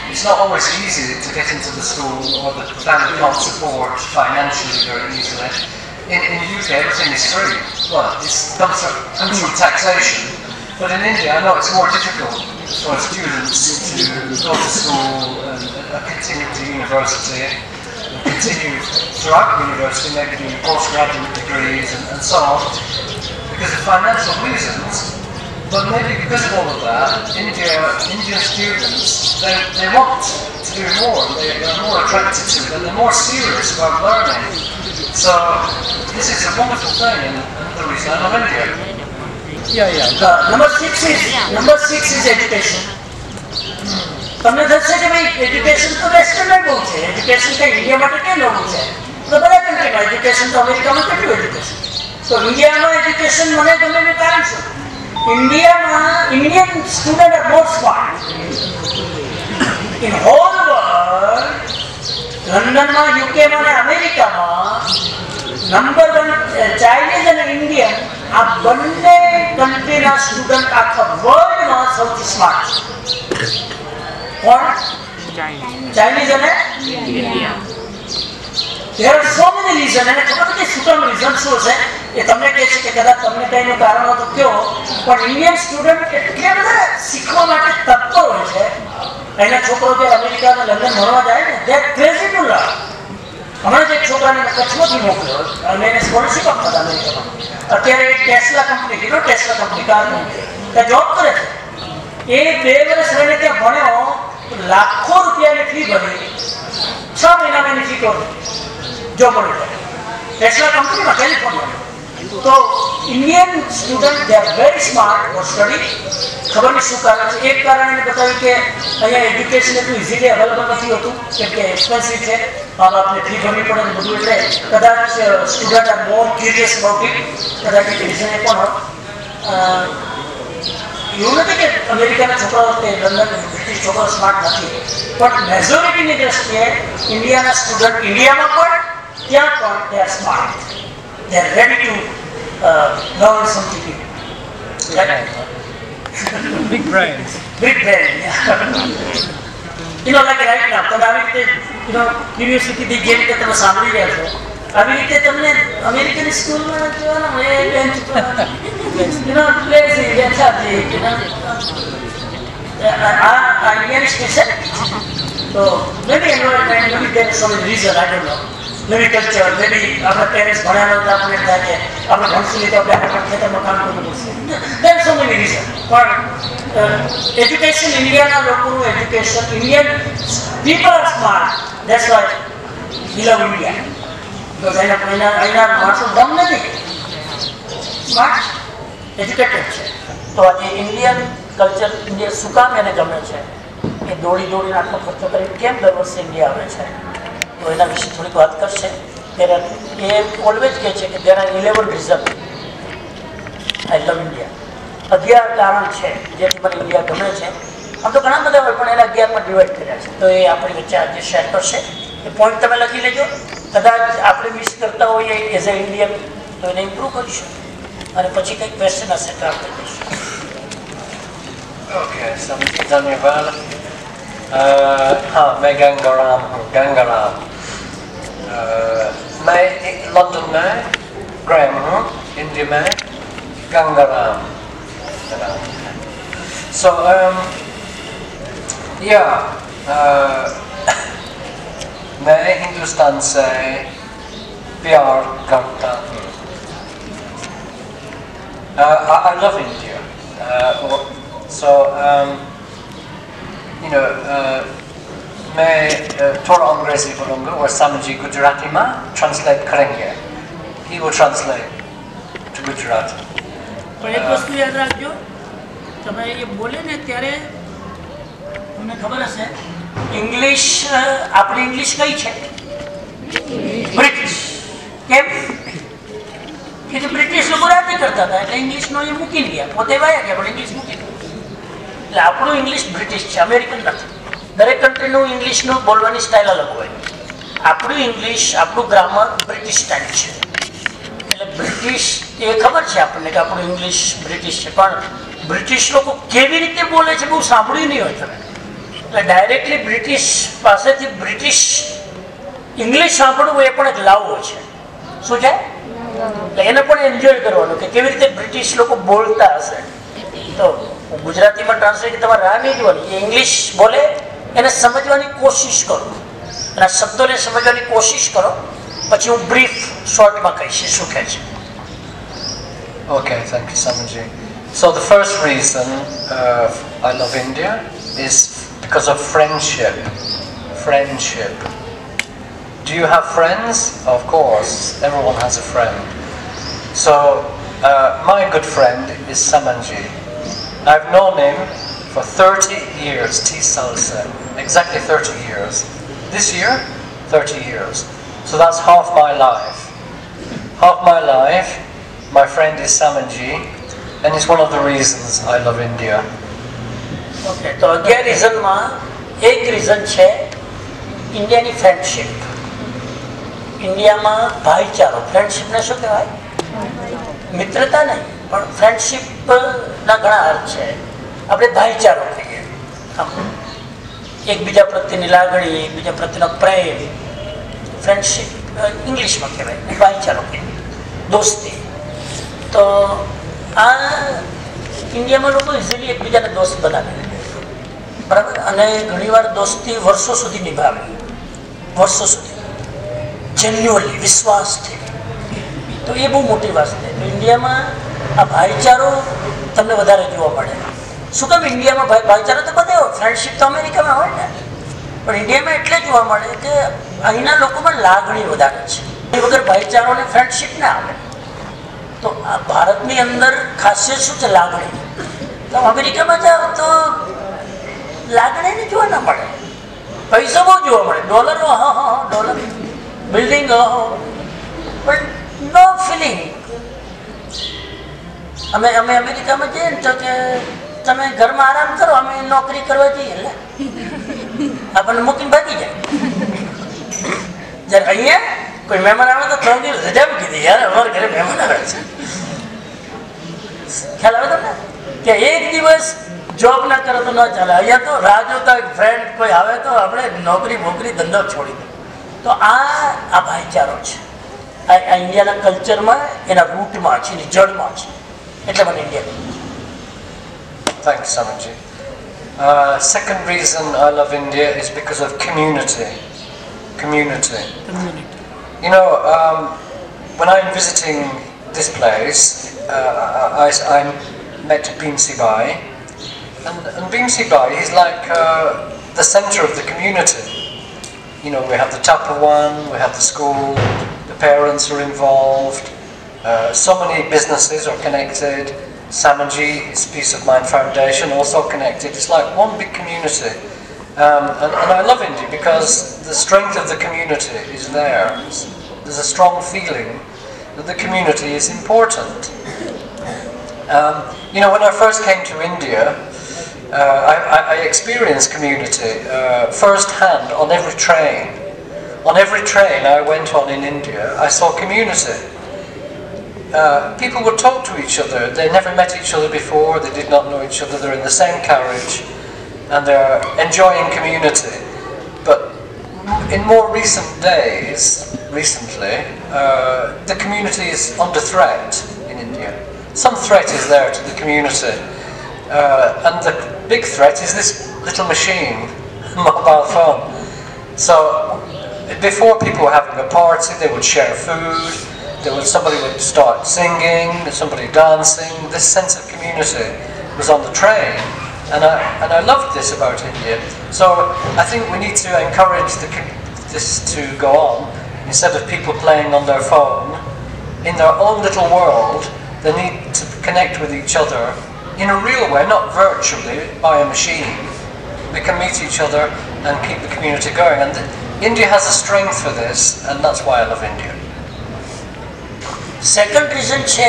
it's not always easy to get into the school, or the family can't support financially very easily. In the UK, everything is free. Well, it comes from taxation. But in India, I know it's more difficult for students to go to school and continue to university, and continue throughout university, maybe doing postgraduate degrees and so on, because of financial reasons. But maybe because of all of that, Indian students, they want to do more. They're more attracted to it, and they're more serious about learning. So this is a wonderful thing, and the reason I love India. Number 6 is education. તમને થશે કે ભાઈ એજ્યુકેશન તો વેસ્ટર્નમાં બહુ છે, એજ્યુકેશન કે ઇન્ડિયા માટે કેમ નવું છે? તો બધા કન્ટ્રીમાં એજ્યુકેશન તો અમેરિકામાં કેટલું એજ્યુકેશન, તો ઇન્ડિયામાં એજ્યુકેશન મને ગમે એનું કારણ શું? ઇન્ડિયામાં Indian student are more smart in hall world. લંડનમાં, યુકેમાં અને અમેરિકામાં નંબર 1 ચાઇનીઝ અને ઇન્ડિયન આ બંને કન્ટ્રીના સ્ટુડન્ટ આખા વર્લ્ડમાં સૌથી સ્માર્ટ છે. કોણ? ચાઇનીઝ અને Indian. There are so many reasons, અને ખબર નથી શું કામ રીઝન શું છે એ તમને કહે છે કે કદાચ તમને કઈનું કારણ હોય તો કયો, પણ ઇન્ડિયન સ્ટુડન્ટ એટલા બધા શીખવા માટે તત્પર હોય છે. એના છોકરો જે અમેરિકા અને લંડન ભણવા જાય ને, દે ક્રેઝી ટુ લર્ન. હમણાં જ એક છોકરાને કચ્છમાંથી મોકલ્યો અને એને સ્કોલરશીપ આપતા હતા અમેરિકામાં. અત્યારે tesla company, tesla company car company ત્યાં જોબ કરે છે. એ 2 વર્ષ રહીને ત્યાં ભણ્યો, લાખો રૂપિયાની ફી ભરી, 6 મહિનામાં એની ફી કરી જોબ મળી. ટેસ્લા કંપનીમાં કેલિફોર્નિયામાં. તો Indian student they are very smart for study. ખબર નહીં શું કારણ છે. એક કારણ એને બતાવ્યું કે અહીંયા એજ્યુકેશન એટલું ઇઝીલી અવેલેબલ નથી હોતું, કેમ કે એક્સપેન્સિવ છે, મા બાપને ફી ભરવી પડે ને બધું. એટલે કદાચ student are more curious about it. કદાચ એક રીઝન એ પણ હોય. એવું નથી કે અમેરિકાના છોકરાઓ કે લંડન બ્રિટિશ છોકરાઓ સ્માર્ટ નથી, પણ મેજોરિટીની દ્રષ્ટિએ ઇન્ડિયાના સ્ટુડન્ટ ઇન્ડિયામાં પણ ત્યાં પણ they are smart. they are ready to learn something new. Right? Big brains. Big brain, yeah. Like right now, તમે આવી રીતે યુનિવર્સિટીથી જે રીતે તમે સાંભળી રહ્યા છો, આવી રીતે તમને અમેરિકન સ્કૂલમાં જોવાનું એ બેન્ચ પર લેઝી બેઠાથી આ ઇન્ડિયન સ્પેશિયાલિટી છે. તો maybe environment, maybe there is sum reason, I don't know, maybe culture, maybe આપણા પેરેન્ટ્સ ભણ્યા નહોતા, આપણને એમ થાય કે આપણે ભણશું નહીં તો આપણે આપણા ખેતરમાં કામ કરવું પડશે. દેર સો મેની રીઝન. પણ એજ્યુકેશન, ઇન્ડિયાના લોકોનું education, Indian people are smart, that's why we love India. Because અહીંના માણસો દમ નથી, સ્માર્ટ એજ્યુકેટેડ છે. તો આજે ઇન્ડિયન કલ્ચર, ઇન્ડિયા શું કામ એને ગમે છે, એ દોડીને આટલો ખર્ચો કરીને કેમ દર વર્ષે ઇન્ડિયા આવે છે, તો એના વિશે થોડીક વાત કરશે. એ ઓલવેઝ કહે છે કે there are 11 reason I love India. 11 કારણ છે જેથી મને ઇન્ડિયા ગમે છે. આમ તો ઘણા બધા હોય, પણ એના 11માં ડિવાઈડ કર્યા છે. તો એ આપણી વચ્ચે આજે શેર કરશે. એ પોઈન્ટ તમે લખી લેજો. કદાચ આપણે મિસ કરતા હોઈએ એઝ અ ઇન્ડિયન તો એને ઇમ્પ્રૂવ કરીશું, અને પછી કંઈક ક્વેશ્ચન હશે તો આપણે કહીશું. ओके, धन्यवाद. हाँ, मैं गंगाराम हूँ. गंगाराम. मैं लंदन में ग्राम हूँ, इंडिया में गंगाराम. So मैं हिंदुस्तान से प्यार करता हूँ. I love India. मैं थोड़ा अंग्रेजी बोलूँगा और समझी गुजराती में ट्रांसलेट करेंगे. He will translate to Gujarati. પણ એક વસ્તુ યાદ રાખજો, તમે એ બોલે ને ત્યારે તમને ખબર હશે ઇંગ્લિશ, આપણી ઇંગ્લિશ કઈ છે? બ્રિટિશ. કેમ કે બ્રિટિશ લોકો રાજ કરતા હતા એટલે ઇંગ્લિશનો એ મૂકી ગયા, પોતે વાયા ગયા પણ ઇંગ્લિશ મૂકી ગયા. એટલે આપણું ઇંગ્લિશ બ્રિટિશ છે, અમેરિકન નથી. દરેક કન્ટ્રીનું ઇંગ્લિશનું બોલવાની સ્ટાઇલ અલગ હોય. આપણું ઇંગ્લિશ, આપણું ગ્રામર બ્રિટિશ સ્ટાઇલ છે. એટલે બ્રિટિશ એ ખબર છે આપણને કે આપણું ઇંગ્લિશ બ્રિટિશ છે, પણ બ્રિટિશ લોકો કેવી રીતે બોલે છે બહુ સાંભળ્યું નહીં હોય તમે. એટલે ડાયરેક્ટલી બ્રિટિશ પાસેથી બ્રિટિશ ઇંગ્લિશ સાંભળવું એ પણ એક લાવો છે. શું છે? એટલે એને પણ એન્જોય કરવાનું કે કેવી રીતે બ્રિટિશ લોકો બોલતા હશે. તો ગુજરાતીમાં ટ્રાન્સલેટ તમારે રાહ નહીં જોવાની, એ ઇંગ્લિશ બોલે એને સમજવાની કોશિશ કરો, અને આ શબ્દોને સમજવાની કોશિશ કરો. પછી હું બ્રીફ શોર્ટમાં કહીશ શું કહે છે. Okay, thank you, Samaji. So the first reason I love India is because of friendship. Friendship. Do you have friends? Of course, everyone has a friend. So my good friend is Samanji. I've known him for 30 years, T-Salsa, exactly 30 years. This year, 30 years. So that's half my life. Half my life, my friend is Samanji, and it's one of the reasons I love India. Okay, તો 11 રીઝનમાં એક રીઝન છે ઇન્ડિયાની ફ્રેન્ડશિપ. ઇન્ડિયામાં ભાઈચારો, ફ્રેન્ડશિપને શું કહેવાય? મિત્રતા નહીં, પણ ફ્રેન્ડશિપના ઘણા અર્થ છે. આપણે ભાઈચારો કહીએ, એકબીજા પ્રત્યેની લાગણી, એકબીજા પ્રત્યેનો પ્રેમ, ફ્રેન્ડશિપ ઇંગ્લિશમાં કહેવાય, ભાઈચારો કહેવાય, દોસ્તી. તો આ ઇન્ડિયામાં લોકો ઇઝીલી એકબીજાને દોસ્ત બનાવે, બરાબર, અને ઘણીવાર દોસ્તી વર્ષો સુધી નિભાવે, વર્ષો સુધી જેન્યુઅલી, વિશ્વાસથી. તો એ બહુ મોટી વાત છે. તો ઇન્ડિયામાં આ ભાઈચારો તમને વધારે જોવા મળે. શું કામ ઇન્ડિયામાં ભાઈચારો તો બધે હોય, ફ્રેન્ડશિપ તો અમેરિકામાં હોય ને, પણ ઇન્ડિયામાં એટલે જોવા મળે કે અહીંના લોકોમાં લાગણી વધારે છે. એ વગર ભાઈચારો અને ફ્રેન્ડશિપ ના આવે. તો આ ભારતની અંદર ખાસિયત શું છે? લાગણી. તો અમેરિકામાં જાઓ તો લાગણીને જોવા ના મળે, પૈસો બહુ જોવા મળે, ડોલરો, હા ડોલર, બિલ્ડિંગ, પણ નો ફિલિંગ. અમે અમેરિકામાં જઈએ ને તો કે તમે ઘરમાં આરામ કરો, અમે નોકરી કરવા જઈએ એટલે આપણને મૂકીને ભાગી જાય. જ્યારે અહીંયા કોઈ મહેમાન આવે તો 3 દિવસ રજા મૂકી દીધી યાર, અમારા ઘરે મહેમાન આવે છે. ખ્યાલ આવે તમને કે એક દિવસ જોબ ના કરો તો ન ચાલે. અહીંયા તો રાહ જોતા ફ્રેન્ડ કોઈ આવે તો આપણે નોકરી બોકરી ધંધો છોડી દો. તો આ ભાઈચારો છે, આ ઇન્ડિયાના કલ્ચરમાં એના રૂટમાં છે, એની જડમાં છે. એટલે મને India. Thanks, Samanji. Second reason I love India is because of community. Community. You know, when I'm visiting this place, I met Bhimsi Bai, and Bhimsi Bai is like the centre of the community. You know, we have the Tapawan, we have the school, the parents are involved, so many businesses are connected. Samanji, his Peace of Mind Foundation, also connected. It's like one big community. And I love India because the strength of the community is there. There's a strong feeling that the community is important. You know, when I first came to India, I experienced community first-hand on every train. On every train I went on in India, I saw community. People would talk to each other. They never met each other before, they did not know each other, they're in the same carriage and they're enjoying community. But in more recent days, recently, the community is under threat in India. Some threat is there to the community, and the big threat is this little machine, mobile phone. So before, people were having a party, they would share food, somebody would start singing, somebody dancing. This sense of community was on the train, and I loved this about India. So I think we need to encourage this to go on. Instead of people playing on their phone, in their own little world, they need to connect with each other in a real way, not virtually by a machine. We can meet each other and keep the community going. And India has a strength for this, and that's why I love India. Second reason છે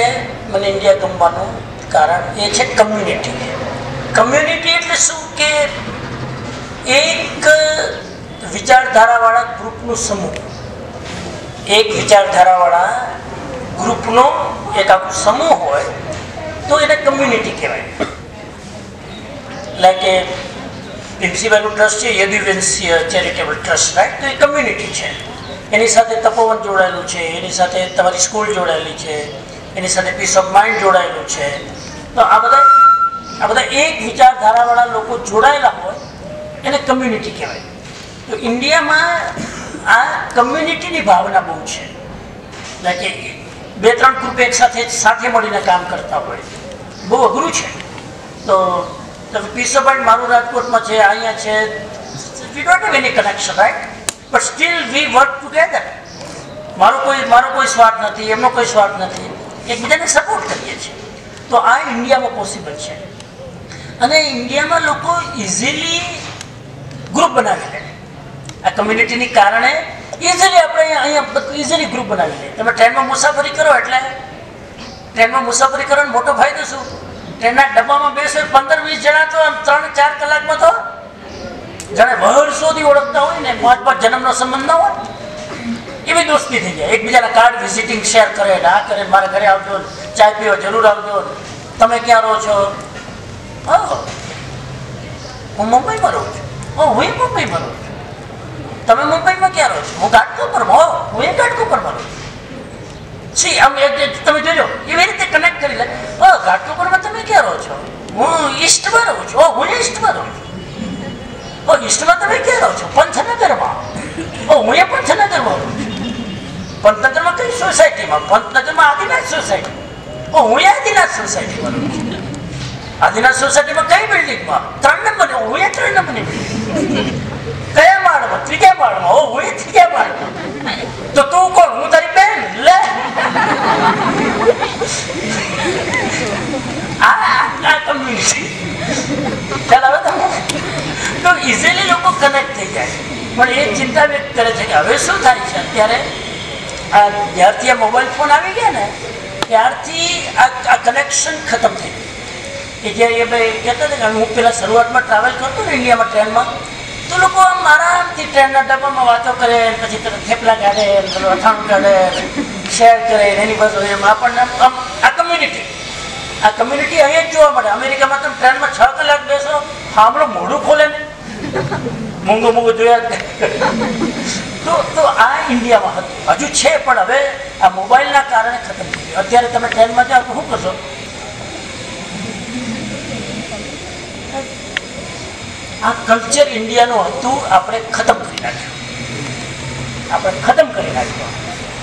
મને ઇન્ડિયા ગમવાનું કારણ એ છે કમ્યુનિટી. કમ્યુનિટી એટલે શું કે એક વિચારધારાવાળા ગ્રુપનું સમૂહ, એક વિચારધારાવાળા ગ્રુપનો એક આખું સમૂહ હોય તો એને કમ્યુનિટી કહેવાય. લાઈક એ ભીમસીભાઈનું ટ્રસ્ટ છે, યદુવંશીય ચેરિટેબલ ટ્રસ્ટ, રાઈટ? તો એ કમ્યુનિટી છે. એની સાથે તપોવન જોડાયેલું છે, એની સાથે તમારી સ્કૂલ જોડાયેલી છે, એની સાથે પીસ ઓફ માઇન્ડ જોડાયેલું છે. તો આ બધા એક વિચારધારાવાળા લોકો જોડાયેલા હોય એને કમ્યુનિટી કહેવાય. તો ઇન્ડિયામાં આ કમ્યુનિટીની ભાવના બહુ છે. લાઈક બે ત્રણ ગ્રુપ એક સાથે મળીને કામ કરતા હોય, બહુ અઘરું છે. તો પીસ ઓફ માઇન્ડ મારું રાજકોટમાં છે, અહીંયા છે, we don't have any connection, right? But still we work together. મારો કોઈ સ્વાર્થ નથી, એમનો કોઈ સ્વાર્થ નથી, એકબીજાને સપોર્ટ કરીએ છીએ. તો આ ઇન્ડિયામાં પોસિબલ છે. અને ઇન્ડિયામાં લોકો ઇઝીલી ગ્રુપ બનાવી લે. આ કમ્યુનિટીની કારણે ઇઝીલી આપણે અહીંયા ઇઝીલી ગ્રુપ બનાવી લે. તમે ટ્રેનમાં મુસાફરી કરો એટલે ટ્રેનમાં મુસાફરી કરવાનો મોટો ફાયદો શું? ટ્રેનના ડબ્બામાં બેસો 15-20 જણા તો 3-4 કલાકમાં તો જાણે વર્ષોથી ઓળખતા હોય ને, 5-5 જન્મનો સંબંધ ન હોય એવી દોસ્તી થઈ જાય. એકબીજાના કાર્ડ વિઝિટિંગ શેર કરે ને આ કરે, મારા ઘરે આવજો, ચા પીવા જરૂર આવજો, તમે ક્યાં રહો છો? હું મુંબઈમાં રહું છું. હું મુંબઈમાં રહું છું. તમે મુંબઈમાં ક્યાં રહો છો? હું ઘાટકોપરમાં. હું એ ઘાટકોપરમાં રહું છું. આમ તમે જોજો એવી રીતે કનેક્ટ કરી લે. ઘાટકોપરમાં તમે ક્યાં રહો છો? હું ઈસ્ટમાં રહું છું. હું ઈસ્ટમાં રહું છું. ઈસ્ટમાં તમે ક્યાં રહો છો? પંચનગરમાં. હું એ પંચનગરમાં રહું છું. પંચનગરમાં કઈ સોસાયટીમાં? પંચનગરમાં આદિનાથ સોસાયટી. હું એ આદિનાથ સોસાયટીમાં રહું છું. આદિનાથ સોસાયટીમાં કઈ બિલ્ડિંગમાં? 3 નંબર. હું એ 3 નંબરની બિલ્ડિંગ. કયા માળમાં? 3જા માળમાં. હું એ 3જા માળમાં. તો તું કોણ? હું તારી બેન. લે આ કમ્યુનિટી. ખ્યાલ આવે તમને? તો ઇઝીલી લોકો કનેક્ટ થઈ જાય. પણ એ ચિંતા વ્યક્ત કરે છે કે હવે શું થાય છે અત્યારે જ્યારથી આ મોબાઈલ ફોન આવી ગયા ને ત્યારથી આ કનેક્શન ખતમ થઈ ગયું. કે જે એ ભાઈ કહેતા હતા કે હું પહેલાં શરૂઆતમાં ટ્રાવેલ કરતો ને ઇન્ડિયામાં ટ્રેનમાં, તો લોકો આમ આરામથી ટ્રેનના ડબ્બામાં વાતો કરે, પછી થેપલા કાઢે, અથાણું કાઢે, શેર કરે એની પાસે એમ આપણને આમ આ કમ્યુનિટી અહીંયા જ જોવા મળે. અમેરિકામાં તમે ટ્રેનમાં 6 કલાક બેસો, સાંભળો મોઢું ખોલે ને, મોંઘું જોયા. તો આ ઇન્ડિયામાં હતું, હજુ છે, પણ હવે આ મોબાઈલના કારણે ખતમ થઈ ગયું. અત્યારે તમે ટ્રેનમાં જાઓ તો શું કરશો? આ કલ્ચર ઇન્ડિયાનું હતું, આપણે ખતમ કરી નાખ્યું.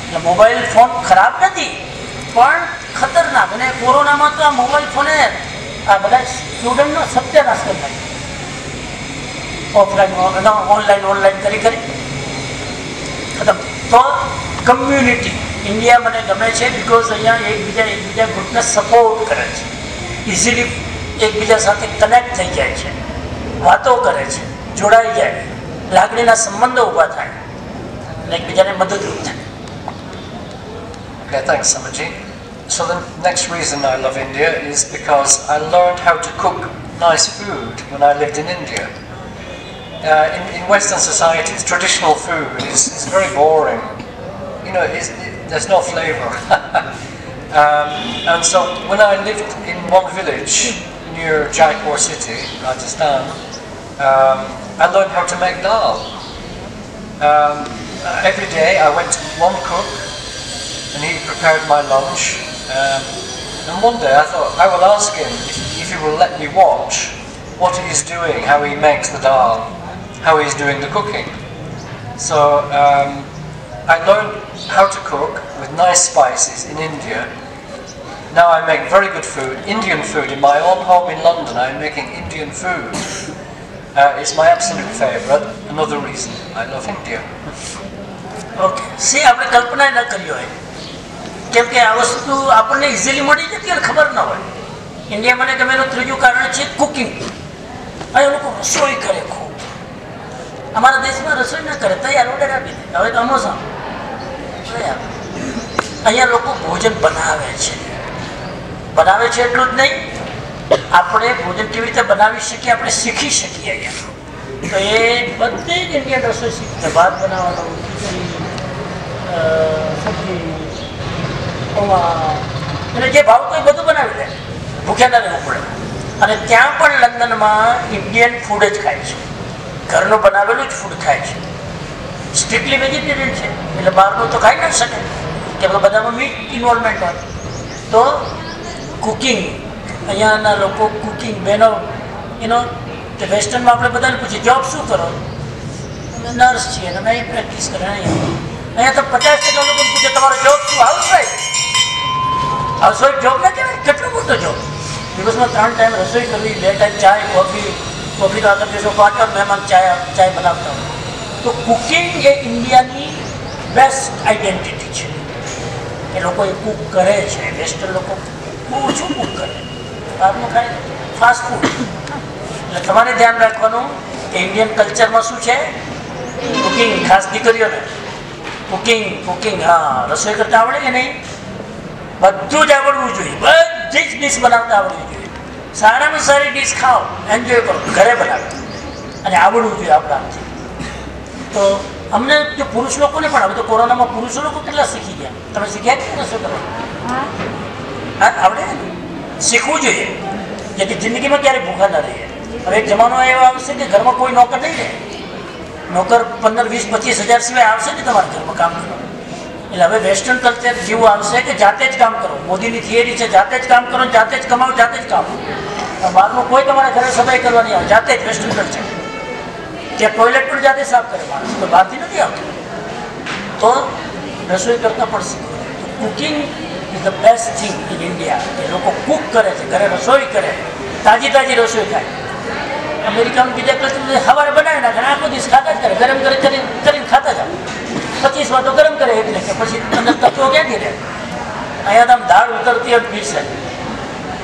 એટલે મોબાઈલ ફોન ખરાબ નથી પણ ખતરનાક. અને કોરોનામાં તો આ મોબાઈલ ફોને આ બધા સ્ટુડન્ટનો સત્યાનાશ કરી નાખ્યો. ઓફલાઈન ઓનલાઈન કરી ખતમ. તો કમ્યુનિટી ઇન્ડિયા મને ગમે છે બિકોઝ અહીંયા એકબીજા ગ્રુપને સપોર્ટ કરે છે, ઇઝીલી એકબીજા સાથે કનેક્ટ થઈ જાય છે, વાતો કરે છે, જોડાઈ જાય, લાગણીના સંબંધો ઊભા થાય અને એકબીજાને મદદરૂપ થાય. Okay, thanks, Samaji. So the next reason I love India is because I learned how to cook nice food when I lived in India. In Western societies, traditional food is very boring. You know, there's no flavour. And so when I lived in one village near Jaipur city, Rajasthan, I learned how to make dal. Every day I went to one cook and he prepared my lunch. And one day I thought I will ask him if he will let me watch what he is doing, how he makes the dal, how he is doing the cooking. So I learned how to cook with nice spices in India. Now I make very good food, Indian food. In my own home in London, I'm making Indian food. It's my absolute favourite. Another reason I love India. Okay, C આપણે કલ્પના ન કરી હોય, કેમ કે આ વસ્તુ આપણને ઇઝીલી મળી જતી હોય, ખબર ન હોય. ઇન્ડિયા મને ગમેલું ત્રીજું કારણ છે કુકિંગ. અહીં લોકો રસોઈ કરે ખૂબ. અમારા દેશમાં રસોઈ ન કરે, તૈયાર ઓર્ડર આપી દે, હવે તો અમોસમ. અહીંયા લોકો ભોજન બનાવે છે એટલું જ નહીં, આપણે ભોજન કેવી રીતે બનાવી શકીએ આપણે શીખી શકીએ અહીંયા. તો એ બધી જ ઇન્ડિયન રસોઈ શીખી, ભાત બનાવવાનો, ખીચડી, સબ્જી, પૌવા, અને જે ભાવતું એ બધું બનાવી દે, ભૂખ્યા ના રહેવું પડે. અને ત્યાં પણ લંડનમાં ઇન્ડિયન ફૂડ જ ખાય છે, ઘરનું બનાવેલું જ ફૂડ ખાય છે. સ્ટ્રિક્ટલી વેજીટેરિયન છે, એટલે બહારનું તો ખાઈ ન શકે, કેમ કે બધામાં મીટ ઇન્વોલ્વમેન્ટ હોય. તો કુકિંગ, અહીંયાના લોકો કુકિંગ બહેનો, તે વેસ્ટર્નમાં આપણે બધાને પૂછીએ જોબ શું કરો, અમે નર્સ છીએ અને અહીં પ્રેક્ટિસ કરે. અહીંયા તો 50% લોકો પૂછે તમારો જોબ શું, હાઉસવાઈફ જોબ ના કહેવાય, કેટલો મોટો જોબ. દિવસમાં 3 ટાઈમ રસોઈ કરવી, 2 ટાઈમ ચાય, કોફી તો આગળ દેશો 5 મહેમાન ચાય બનાવતા હોય. તો કુકિંગ એ ઇન્ડિયાની બેસ્ટ આઈડેન્ટિટી છે. એ લોકો એ કૂક કરે છે. વેસ્ટર્ન લોકો બહુ ઓછું કૂક કરે, બહારનું ખાય, ફાસ્ટ ફૂડ. એટલે તમારે ધ્યાન રાખવાનું કે ઇન્ડિયન કલ્ચરમાં શું છે, કુકિંગ. ખાસ દીકરીઓને કુકિંગ હા, રસોઈ કરતા આવડે કે નહીં, બધું જ આવડવું જોઈએ, બધી જ ડીશ બનાવતા આવડવી જોઈએ. સારામાં સારી ડીશ ખાઓ, એન્જોય કરો, ઘરે બનાવો, અને આવડવું જોઈએ આપણાથી. તો અમને જો પુરુષ લોકોને પણ, હવે તો કોરોનામાં પુરુષો લોકો કેટલા શીખી ગયા. તમે શીખ્યા કે રસોઈ કરવા? હા, આવડે, શીખવું જોઈએ, જેથી જિંદગીમાં ક્યારેય ભૂખા ના રહીએ. હવે એક જમાનો એવો આવશે કે ઘરમાં કોઈ નોકર નહીં રહે, નોકર 15, 20, 25 હજાર સિવાય આવશે ને તમારા ઘરમાં કામ કરો. એટલે હવે વેસ્ટર્ન કલ્ચર જેવું આવશે કે જાતે જ કામ કરો. મોદીની થિયરી છે જાતે જ કામ કરો, જાતે જ કમાવો, જાતે જ કામ. બહારનું કોઈ તમારા ઘરે સફાઈ કરવા નહીં આવે, જાતે જ. વેસ્ટર્ન કલ્ચર ત્યાં ટોયલેટ પણ જાતે સાફ કરે માણસ, કોઈ બહારથી નથી આવતું. તો રસોઈ કરતાં પણ શીખો. Cooking is the best thing in India. એ લોકો કૂક કરે છે, ઘરે રસોઈ કરે, તાજી રસોઈ ખાય. અમેરિકામાં બીજા કલ્ચર સવારે બનાવી નાખે, આખો દિવસ ખાતા જ કરે, ગરમ કરીને ખાતા જાવ. 25 વાર તો ગરમ કરે એટલે કે પછી અંદર તત્વો ક્યાંથી રહે. અહીંયા તો આમ દાળ ઉતરતી એમ પીશે,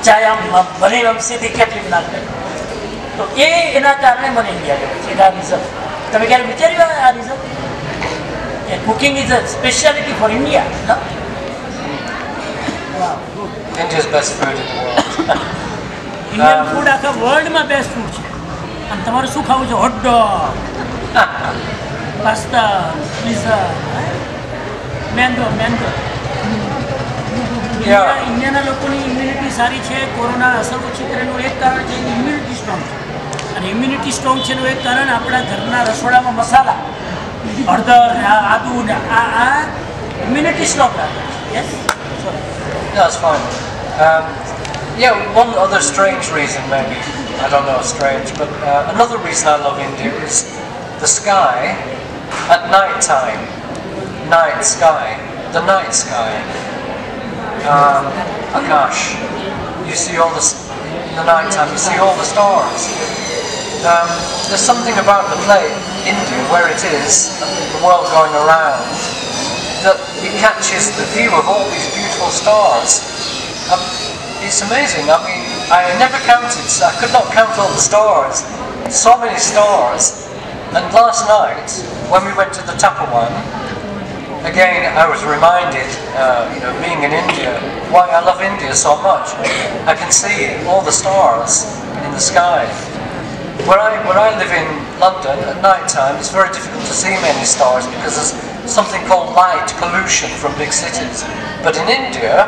ચાય આમ ભરીને આમ સીધી કેટલી નાખે. તો એના કારણે મને ઇન્ડિયા ગમે છે. આ રીઝન તમે ક્યારે વિચાર્યું આ reason? Cooking is a speciality for India. India's best food in the world. Indian food આખા વર્લ્ડમાં બેસ્ટ ફૂડ છે. અને તમારે શું ખાવું છે? હોટડોગ, પાસ્તા, પીઝા, મેંગો ઇન્ડિયાના લોકોની ઇમ્યુનિટી સારી છે, કોરોના અસર ઓછી કરેલું એક કારણ છે ઇમ્યુનિટી સ્ટ્રોંગ છે. અને ઇમ્યુનિટી સ્ટ્રોંગ છે એનું એક કારણ આપણા ઘરના રસોડામાં મસાલા, હળદર, આદુ ને આ ઇમ્યુનિટી સ્ટ્રોંગ રાખે છે. Yes, That's fine. One other strange reason, maybe, I don't know, strange, but another reason I love India is the sky at night time. Night sky. The night sky. Akash. You see all in the night time, you see all the stars. There's something about the place, India, where it is, the world going around, that it catches the view of all these beautiful stars. It's amazing. I mean, I never counted, I could not count all the stars. So many stars. And last night, when we went to the Tapawan, again I was reminded, being in India, why I love India so much. I can see all the stars in the sky. Where I live in London, at night time, it's very difficult to see many stars because there's something called light pollution from big cities. But in India,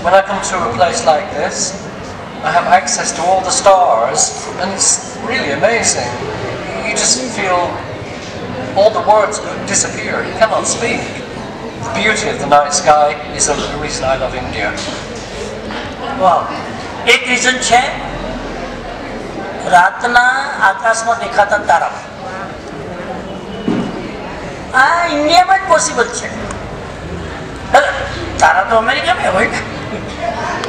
when I come to a place like this, I have access to all the stars, and it's really amazing. You just feel all the words disappear. You cannot speak. The beauty of the night sky is the reason I love India. વાવ. એક રીઝન છે રાતના આકાશમાં દેખાતા તારા. આ ઇન્ડિયામાં જ પોસિબલ છે. તારા તો અમેરિકામાં હોય ને,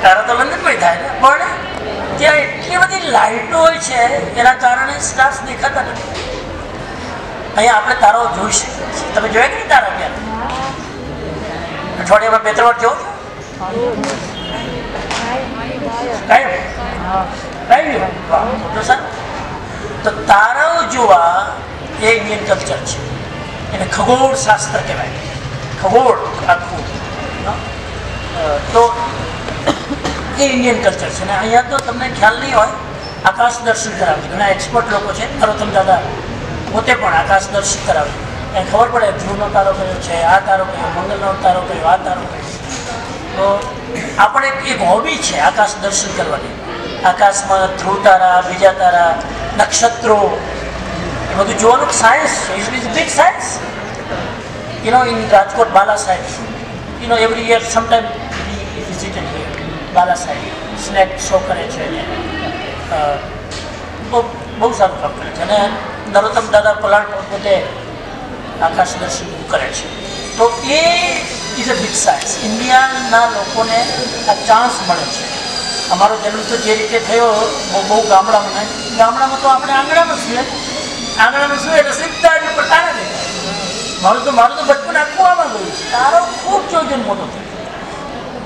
તારા તો લંડનમાં થાય ને, પણ ત્યાં એટલી બધી લાઇટો હોય છે એના કારણે સ્ટાર્સ દેખાતા નથી. અહીંયા આપણે તારાઓ જોઈ શકીએ છીએ. તમે જોયા કે નહીં તારા ત્યાં? અઠવાડિયામાં 2-3 વાર જોવો છો? તો તારાઓ જોવા એ ઇન્ડિયન કલ્ચર છે. એને ખગોળ શાસ્ત્ર કહેવાય. ખગોળ આખું તો એ ઇન્ડિયન કલ્ચર છે. ને અહીંયા તો તમને ખ્યાલ નહીં હોય, આકાશ દર્શન કરાવે છે. ઘણા એક્સપર્ટ લોકો છે, નરોત્તમ દાદા પોતે પણ આકાશ દર્શન કરાવે. એને ખબર પડે ધ્રુવનો તારો કયો છે, આ તારો કયો, મંગલનો તારો કયો, આ તારો કયો. તો આપણે એક હોબી છે આકાશ દર્શન કરવાની. આકાશમાં ધ્રુવ તારા, બીજા તારા, નક્ષત્રો, એ બધું જોવાનું સાયન્સ છે. It is big science. In Rajkot Bala Saheb, every year sometime visited here. Bala Saheb snake show કરે છે અને બહુ સારું કામ કરે છે. અને નરોત્તમ દાદા પલાણ પોતે આકાશ દર્શન કરે છે. તો એ ઇઝ અ બિગ સાયન્સ. ઇન્ડિયાના લોકોને આ ચાન્સ મળે છે. અમારો જન્મ તો જે રીતે થયો બહુ ગામડામાં તો આપણે આંગણામાં છીએ. આંગણામાં શું એટલે સીધા જ ઉપર તારા દેખાય. મારું તો બચપન આખું આમાં ગયું છે. તારો ખૂબ જોજન મોટો થયો.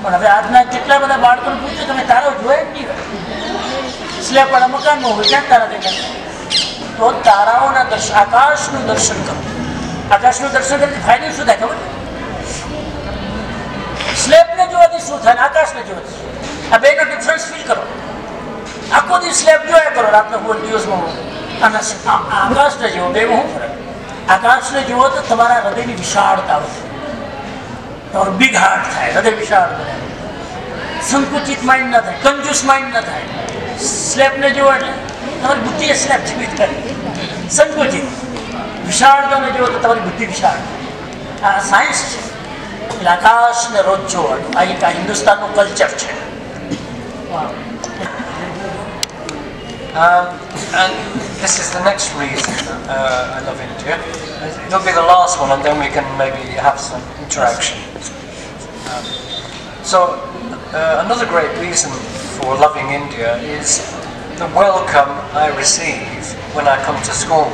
પણ હવે આજના કેટલા બધા બાળકોને પૂછે તમે તારો જોયા જ નહીં હોય. સ્લેબવાળા મકાનમાં હોય ક્યાં તારા દેખાય? તો તારાઓના દર્શન, આકાશનું દર્શન કરો. આકાશનું દર્શન કરવાથી ફાયદો શું થાય ખબર? સ્લેબને જોવાથી શું થાય, આકાશને જોવાથી. આ બેનો ડિફરન્સ ફીલ કરો. આખો દિવસ સ્લેબ જોયા કરો, રાતનો કોઈ દિવસમાં અને આકાશને જુઓ, બેમાં શું ફરક? આકાશને જુઓ તો તમારા હૃદયની વિશાળતા વધે. તમારું બિગ હાર્ટ થાય, હૃદય વિશાળ બને. સંકુચિત માઇન્ડ ન થાય, કંજૂસ માઇન્ડ ન થાય. સ્લેબને જુઓ એટલે તમારી બુદ્ધિ એ સ્લેબ જેવી થાય. સંકુચિત વિશાળતાને જુઓ તો તમારી બુદ્ધિ વિશાળ. આ સાયન્સ છે. એટલે આકાશને રોજ જોવાનું આ એક હિન્દુસ્તાનનું કલ્ચર છે. And this is the next reason I love India. It'll be the last one, and then we can maybe have some interaction. Another great reason for loving India is the welcome I receive when I come to school.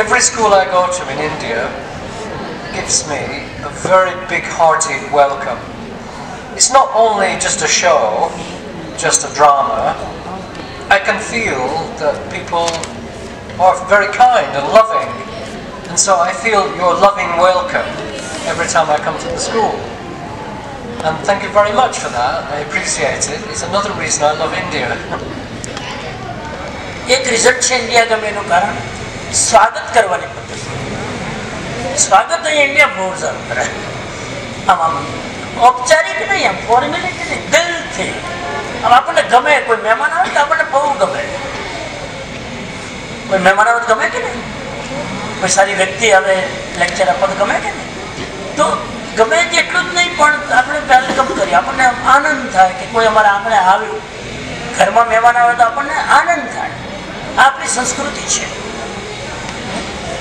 Every school I go to in India gives me a very big-hearted welcome. It's not only just a show, just a drama. I can feel that people are very kind and loving, and so I feel your loving welcome every time I come to the school. And thank you very much for that. I appreciate it. It's another reason I love India. એક રિઝલ્ટ છે ઇન્ડિયા ગમે એનું કારણ સ્વાગત કરવાની પદ્ધતિ. સ્વાગત અહીં ઇન્ડિયા બહુ સારું કરે. આમ ઔપચારિક નહીં, એમ ફોર્મેલિટી નહીં, દિલથી. આમ આપણને ગમે, કોઈ મહેમાન આવે તો આપણને બહુ ગમે. કોઈ મહેમાન આવે તો ગમે કે નહીં? કોઈ સારી વ્યક્તિ આવે લેક્ચર આપવા તો ગમે કે નહીં? તો ગમે તેટલું જ નહીં, પણ આપણે વેલકમ કરીએ, આપણને આનંદ થાય કે કોઈ અમારા આંગણે આવ્યું. ઘરમાં મહેમાન આવે તો આપણને આનંદ થાય. આ આપણી સંસ્કૃતિ છે.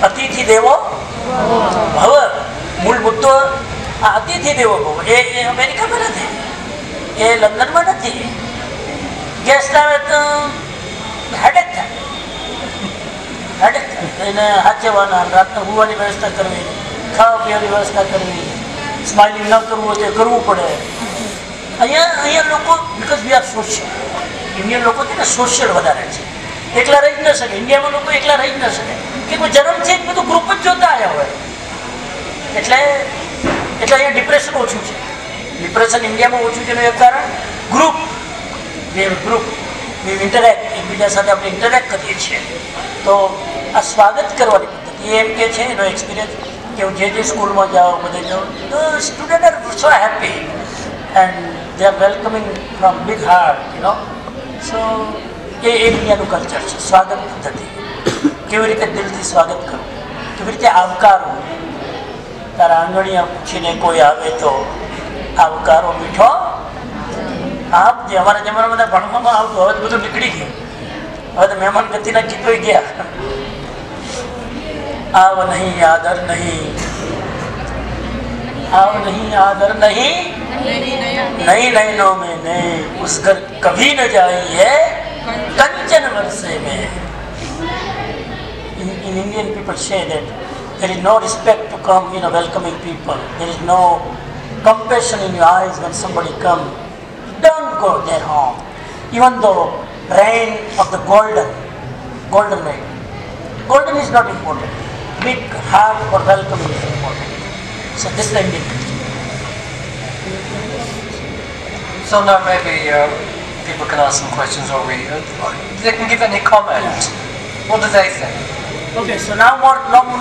અતિથિ દેવો ભવ. મૂળ મુદ્દો આ અતિથિ દેવો ભવ. એ અમેરિકામાં નથી, એ લંડનમાં નથી. ગેસ્ટ આવે તો હેડેક થાય, હેડેક થાય. એને હાચવવાના, રાતના હોવાની વ્યવસ્થા કરવી, ખાવા પીવાની વ્યવસ્થા કરવી, સ્માઇલિંગ ન કરવું હોય તો કરવું પડે. અહીંયા લોકો, because we are social, Indian લોકો છે ને સોશિયલ વધારે છે. એકલા રહી જ ન શકે. ઇન્ડિયામાં લોકો એકલા રહી જ ન શકે, કે કોઈ જન્મથી જ બધું ગ્રુપ જ જોતા આવ્યા હોય. એટલે અહીંયા ડિપ્રેશન ઓછું છે. ડિપ્રેશન ઇન્ડિયામાં ઓછું છે એનું એક કારણ ગ્રુપ. ઇન્ટરેક્ટ, એકબીજા સાથે આપણે ઇન્ટરેક્ટ કરીએ છીએ. તો આ સ્વાગત કરવાની પદ્ધતિ એમ કે છે, એનો એક્સપિરિયન્સ કે હું જે સ્કૂલમાં જાઉં, બધે જાઉં, તો student are so happy and they are welcoming from big heart, so એ દુનિયાનું કલ્ચર છે. સ્વાગત પદ્ધતિ, કેવી રીતે દિલથી સ્વાગત કરવું, કેવી રીતે આવકારવું. તારા આંગણીયા પૂછીને કોઈ આવે તો આવકારો મીઠો આપજે. અમારા જમાનામાં બધા ભણવામાં આવતું, હવે તો બધું નીકળી ગયું. હવે તો મહેમાન ગતિના ગીતો ગયા. આવ નહીં આદર નહીં, આવ નહીં આદર નહીં, નહીં નैनो में नहीं, उस घर कभी न जाइए कंचन वर्षे में. In Indian people say that there is no respect to come in a welcoming people. There is no compassion in your eyes when somebody comes. Don't go their home. Even though rain of the golden rain. Golden is not important. Big heart for welcoming is important. So this is the Indian culture. So now maybe people can ask some questions, or they can give any comment. What do they think? Okay, so now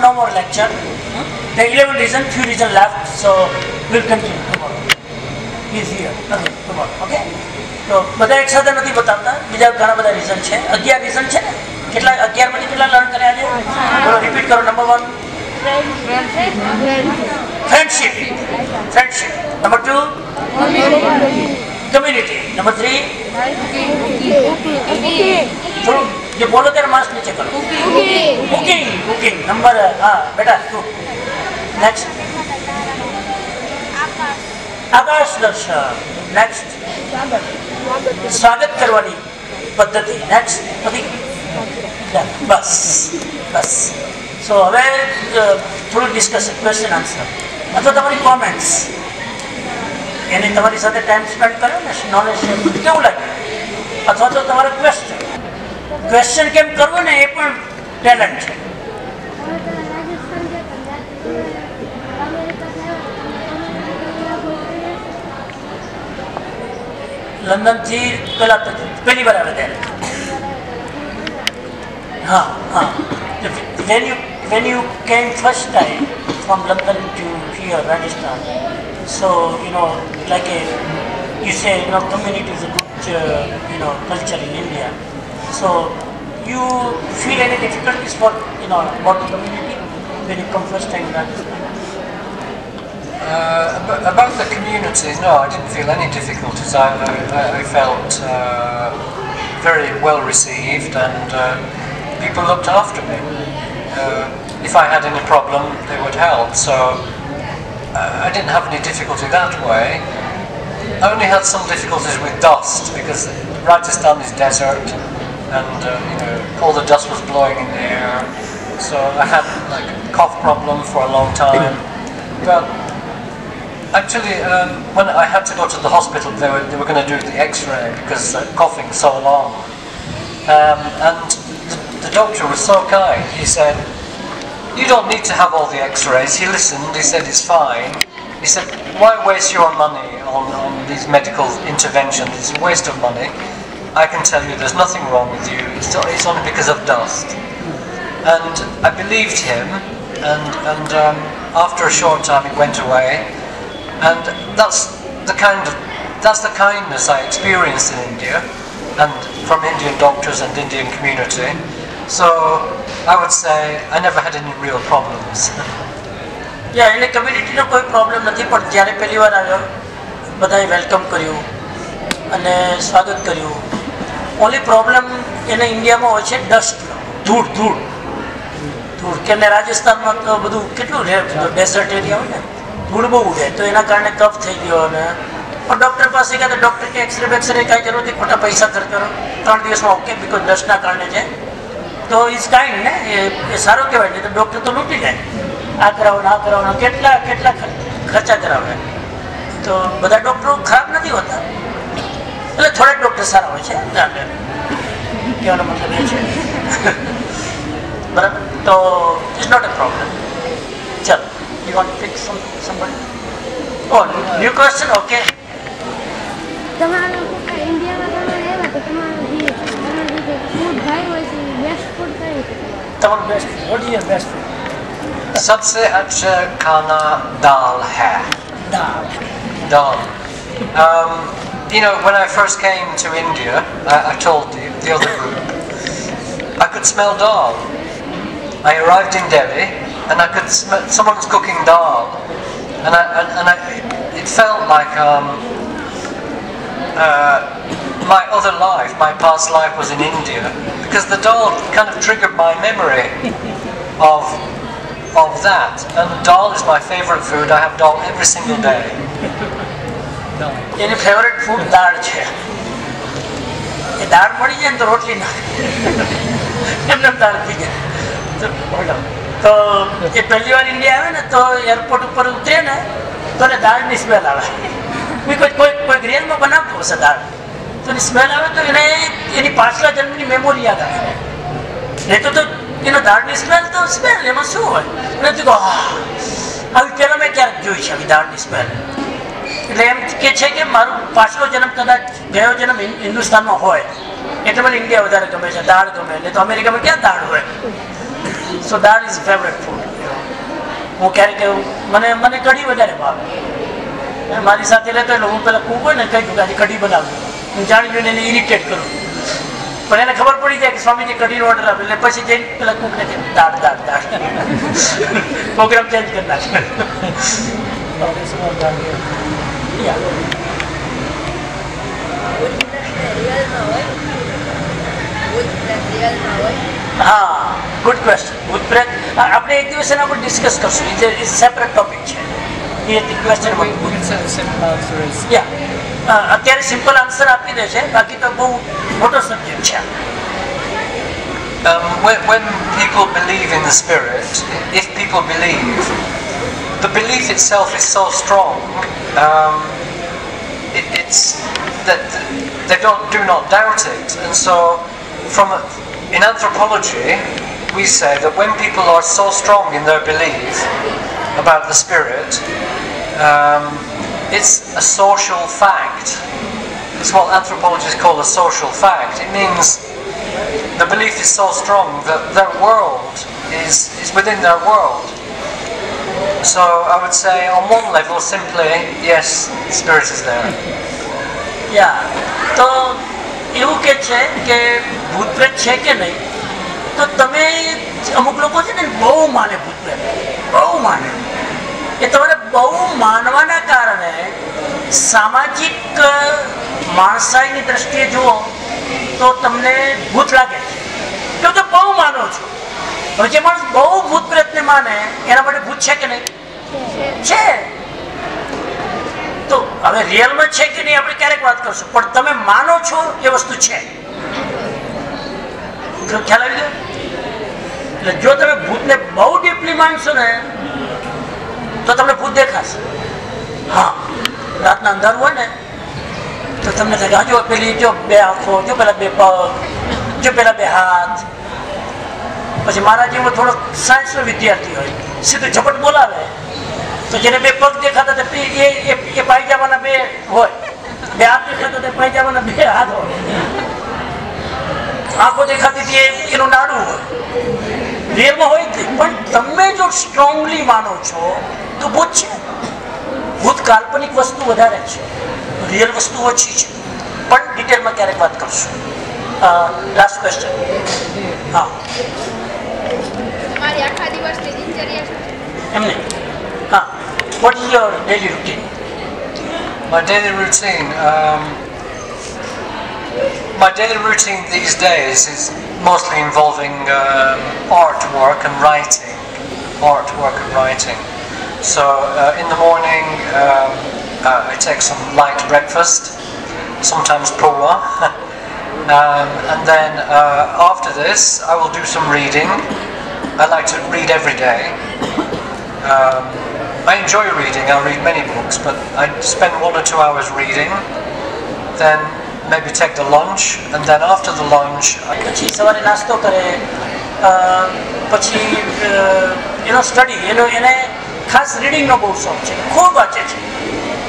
no more lecture. The 11 reason, few reason left, so we'll continue tomorrow. He is here. Okay, tomorrow. Okay. તો બધા એક સાથે નથી બતાવતા, બીજા ઘણા બધા રીઝન છે. 11 રીઝન છે ને? કેટલા 11 માંથી કેટલા લર્ન કર્યા છે? બોલો, રિપીટ કરો. Number 1 friendship. Number 2 community. Number 3 થોડું જે બોલો ત્યારે માસ્ક નીચે કરો. કુકિંગ. નંબર હા બેટા 2. નેક્સ્ટ આકાશ દર્શન. નેક્સ્ટ સ્વાગત કરવાની પદ્ધતિ. નેક્સ્ટ બસ. સો હવે થોડું ડિસ્કશન, ક્વેશ્ચન આન્સર અથવા તમારી કોમેન્ટ્સ. એને તમારી સાથે ટાઈમ સ્પેન્ડ કર્યો ને, નોલેજ શેર કેવું લાગ્યું? અથવા તો તમારો ક્વેશ્ચન કેમ કરવું ને, એ પણ ટેલેન્ટ છે. લંડનથી પહેલી વાર આવે ત્યારે. હા. When you came first time from London to here, Rajasthan, so like you say, community is a good culture in India. So you feel any difficulties for about the community when you come first time in Rajasthan? About the community, no, I didn't feel any difficulties. I felt very well received, and people looked after me. If I had any problem, they would help. So I didn't have any difficulty that way. I only had some difficulties with dust, because Rajasthan is desert, and all the dust was blowing in the air. So I had like a cough problem for a long time. But actually, when I had to go to the hospital, they were going to do the X-ray because coughing so long, and the doctor was so kind. He said, "You don't need to have all the X-rays." He listened. He said, "It's fine." He said, "Why waste your money on these medical interventions? It's a waste of money. I can tell you, there's nothing wrong with you. It's only because of dust." And I believed him, and after a short time, he went away. And that's that's the kindness I experienced in India and from Indian doctors and Indian community. So I would say I never had any real problems. યા એને કમ્યુનિટીનો કોઈ પ્રોબ્લેમ નથી, પણ જ્યારે પહેલી વાર આવ્યો બધાએ વેલકમ કર્યું અને સ્વાગત કર્યું. ઓનલી પ્રોબ્લેમ એને ઇન્ડિયામાં હોય છે ડસ્ટનો, ધૂળ ધૂળ ધૂળ. કે એમને રાજસ્થાનમાં તો બધું કેટલું રહે, ડેઝર્ટ એરિયા હોય ને, ધૂળ બહુ ઉડે, તો એના કારણે કફ થઈ ગયો. અને પણ ડૉક્ટર પાસે ગયા તો ડૉક્ટર કે એક્સરે બેક્સરે કાંઈ જરૂર નથી, ખોટા પૈસા ખર્ચ કરો, 3 દિવસમાં ઓકે, બિકોઝ ડસ્ટના કારણે છે. તો ઇઝ કાઇન્ડ ને, એ સારું કહેવાય. નહીં તો ડૉક્ટર તો લૂંટી જાય, આ કરાવો આ કરાવો, કેટલા કેટલા ખર્ચા કરાવે. તો બધા ડૉક્ટરો ખરાબ નથી હોતા, એટલે થોડાક ડૉક્ટર સારા હોય છે, કહેવાનો મતલબ એ છે. બરાબર, તો ઇટ્સ નોટ અ પ્રોબ્લેમ. ચલો, you want pick somebody? Oh, new question. Okay, તમારા લોકો ઇન્ડિયામાં તમે આવ્યા તો તમારું જે ફૂડ ભાઈ હોય છે બેસ્ટ ફૂડ કયું છે તમારું best food? What is your best food? सबसे अच्छा खाना दाल है. દાળ. Dal. You know, when I first came to India, I told the other group, I could smell dal. I arrived in Delhi and I could smell someone's cooking dal, and it felt like my other life, my past life was in India, because the dal kind of triggered my memory of that. And dal is my favourite food. I have dal every single day. Any favourite food દાળ છે. એ દાળ મળી જાય ને તો રોટલી ના એમને દાળ પી જાય. તો એ પહેલી વાર ઇન્ડિયા આવે ને તો એરપોર્ટ ઉપર ઉતરે ને તો એને દાળની સ્મેલ આવે. કોઈ રિયલમાં બનાવતું હશે દાળ, તો એની સ્મેલ આવે તો એને એની પાછલા જન્મની મેમોરી યાદ આવે. નહીં તો એનો દાળની સ્મેલ તો સ્મેલ, એમાં શું હોય? નથી કહો આવી પહેલાં મેં ક્યારેક જોઈ છે આવી દાળની સ્મેલ. એટલે એમ કે છે કે મારો પાછલો જન્મ કદાચ ગયો જન્મ હિન્દુસ્તાનમાં હોય એટલે મને ઇન્ડિયા વધારે ગમે છે, દાળ ગમે. એટલે તો અમેરિકામાં ક્યાં દાળ હોય? સો દાળ ઇઝ ફેવરેટ ફૂડ. હું ક્યારેક મને કઢી વધારે ભાવે. મારી સાથે રહેતો એટલે હું પેલા કૂક હોય ને કહી દઉં કે આજે કઢી બનાવું, હું જાણી જોઈને એને ઇરિટેટ કરું. પણ એને ખબર પડી જાય કે સ્વામીજી કઢીનો ઓર્ડર આપે એટલે પછી જઈને પેલા કૂકને કહે દાળ દાળ દાળ. પ્રોગ્રામ ચેન્જ કરી નાખે. હા, ગુડ ક્વેશ્ચન. ભૂત પ્રેત આપણે એક દિવસ એના પર ડિસ્કસ કરશું. એ સેપરેટ ટોપિક છે. એ ક્વેશ્ચન અત્યારે સિમ્પલ આન્સર આપી દે છે, બાકી તો બહુ મોટો સબ્જેક્ટ છે. When people believe in the spirit, if people believe, the belief itself is so strong. It's that they do not doubt it, and so in anthropology we say that when people are so strong in their belief about the spirit, it's a social fact. It's what anthropologists call a social fact. It means the belief is so strong that their world is within their world. So I would say on one level simply, yes, spirit is there. તો એવું કે છે કે ભૂત પ્રેત છે કે નહીં, તો તમે અમુક લોકો છે ને બહુ માને ભૂત પ્રેત, બહુ માને. એ તમારે બહુ માનવાના કારણે સામાજિક માણસાઈની દ્રષ્ટિએ જુઓ તો તમને ભૂત લાગે છે, તો બહુ માનો છો. હવે જે માણસ બહુ ભૂત પ્રેતને માને એના માટે ભૂત છે કે નહીં? છે. તો હવે રિયલમાં છે કે નહીં આપણે ક્યારેક વાત કરશું, પણ તમે માનો છો એ વસ્તુ છે. ખ્યાલ આવી ગયો? એટલે જો તમે ભૂતને બહુ ડીપલી માનશો ને તો તમને ભૂત દેખાશે. હા, રાતના અંધારું હોય ને તો તમને થાય જો પેલી જો 2 આંખો, જો પેલા 2 પગ, જો પેલા 2 હાથ. પછી મારા જેવો થોડો સાયન્સનો વિદ્યાર્થી હોય સીધું ઝપટ બોલાવે તો જેને 2 પગ દેખાતા એ પાયજામાના 2 હોય, 2 હાથ દેખાતા તે પાયજામાના 2 હાથ હોય, આંખો દેખાતી હતી એનું નાડું હોય. રિયલમાં હોય જ નહીં, પણ તમે જો સ્ટ્રોંગલી માનો છો તો ભૂત છે. ભૂત કાલ્પનિક વસ્તુ વધારે છે, રિયલ વસ્તુ ઓછી છે, પણ ડિટેલમાં ક્યારેક વાત કરશું. Last question. હા, તમારી આખા દિવસની દિનચર્યા શું છે? એમને હા, what is your daily routine? My daily routine, my daily routine these days is mostly involving artwork and writing. So in the morning I take some light breakfast, sometimes poa, and then after this I will do some reading. I like to read every day. I enjoy reading. I read many books, but I spend 1 or 2 hours reading. Then maybe take the lunch, and then after the lunch, પછી સવારે નાસ્તો કરે, પછી એનો સ્ટડી, એને ખાસ રીડિંગનો બહુ શોખ છે, ખૂબ વાંચે છે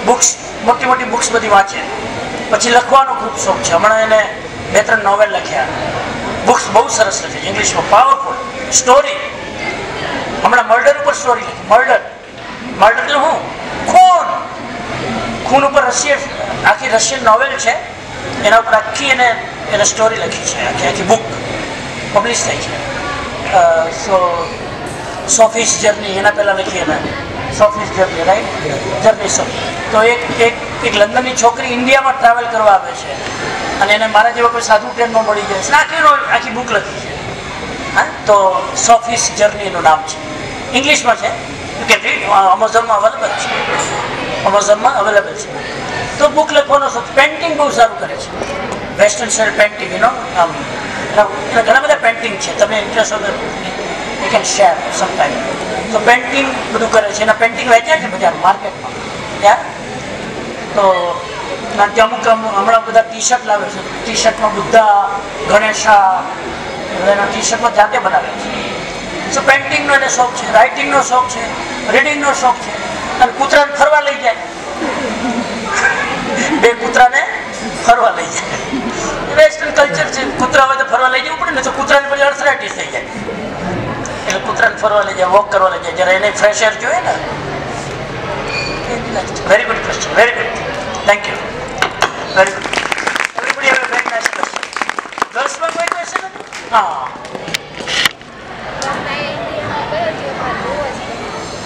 બુક્સ, મોટી મોટી બુક્સ બધી વાંચે. પછી લખવાનો ખૂબ શોખ છે, હમણાં એને 2-3 નોવેલ લખ્યા, બુક્સ બહુ સરસ લખે છે ઇંગ્લિશમાં, પાવરફુલ સ્ટોરી. હમણાં મર્ડર ઉપર સ્ટોરી લખી, મર્ડર એટલે હું ખૂન ઉપર આખી રશિયન નોવેલ છે, એના ઉપર આખી એને સ્ટોરી લખી છે, આખી બુક પબ્લિશ થઈ છે. સોફીસ જર્ની એના પહેલાં લખી એને, સોફીસ જર્ની, રાઈટ, જર્ની સોફી. તો એક લંડનની છોકરી ઇન્ડિયામાં ટ્રાવેલ કરવા આવે છે, અને એને મારા જેવા કોઈ સાધુ ટ્રેનમાં મળી જાય છે, આખી બુક લખી છે. હા, તો સોફીસ જર્ની એનું નામ છે, ઇંગ્લિશમાં છે, યુ કેન રીડ, અમેઝોનમાં અવેલેબલ છે. તો બુક લખવાનો શોખ. પેન્ટિંગ બહુ સારું કરે છે, વેસ્ટર્ન સ્ટાઇલ પેન્ટિંગ, આમ ઘણા બધા પેન્ટિંગ છે, તમે ઇન્ટરેસ્ટ હોય યુ કેન શેર સમટાઈમ. તો પેન્ટિંગ બધું કરે છે, એના પેન્ટિંગ વેચાય છે બજાર માર્કેટમાં ત્યાં. તો અમુક હમણાં બધા ટી શર્ટ લાવે છે, ટી શર્ટમાં બુદ્ધા, ગણેશા, એના ટી શર્ટમાં જાતે બનાવે છે. સો પેઇન્ટિંગનો એને શોખ છે, રાઇટિંગનો શોખ છે, રીડિંગનો શોખ છે, અને કૂતરાને ફરવા લઈ જાય, 2 કૂતરાને ફરવા લઈ જાય. વેસ્ટર્ન કલ્ચર છે, કૂતરા હોય તો ફરવા લઈ જવું પડે ને, તો કૂતરાને પછી અર્થરાઇટિસ થઈ જાય, એટલે કૂતરાને ફરવા લઈ જાય, વોક કરવા લઈ જાય, જરા એને ફ્રેશ એર જોઈએ ને. Very good question, very good, thank you, very good. Everybody have a very nice question. ગર્લ્સમાં કોઈ ક્વેશ્ચન હતું? હા,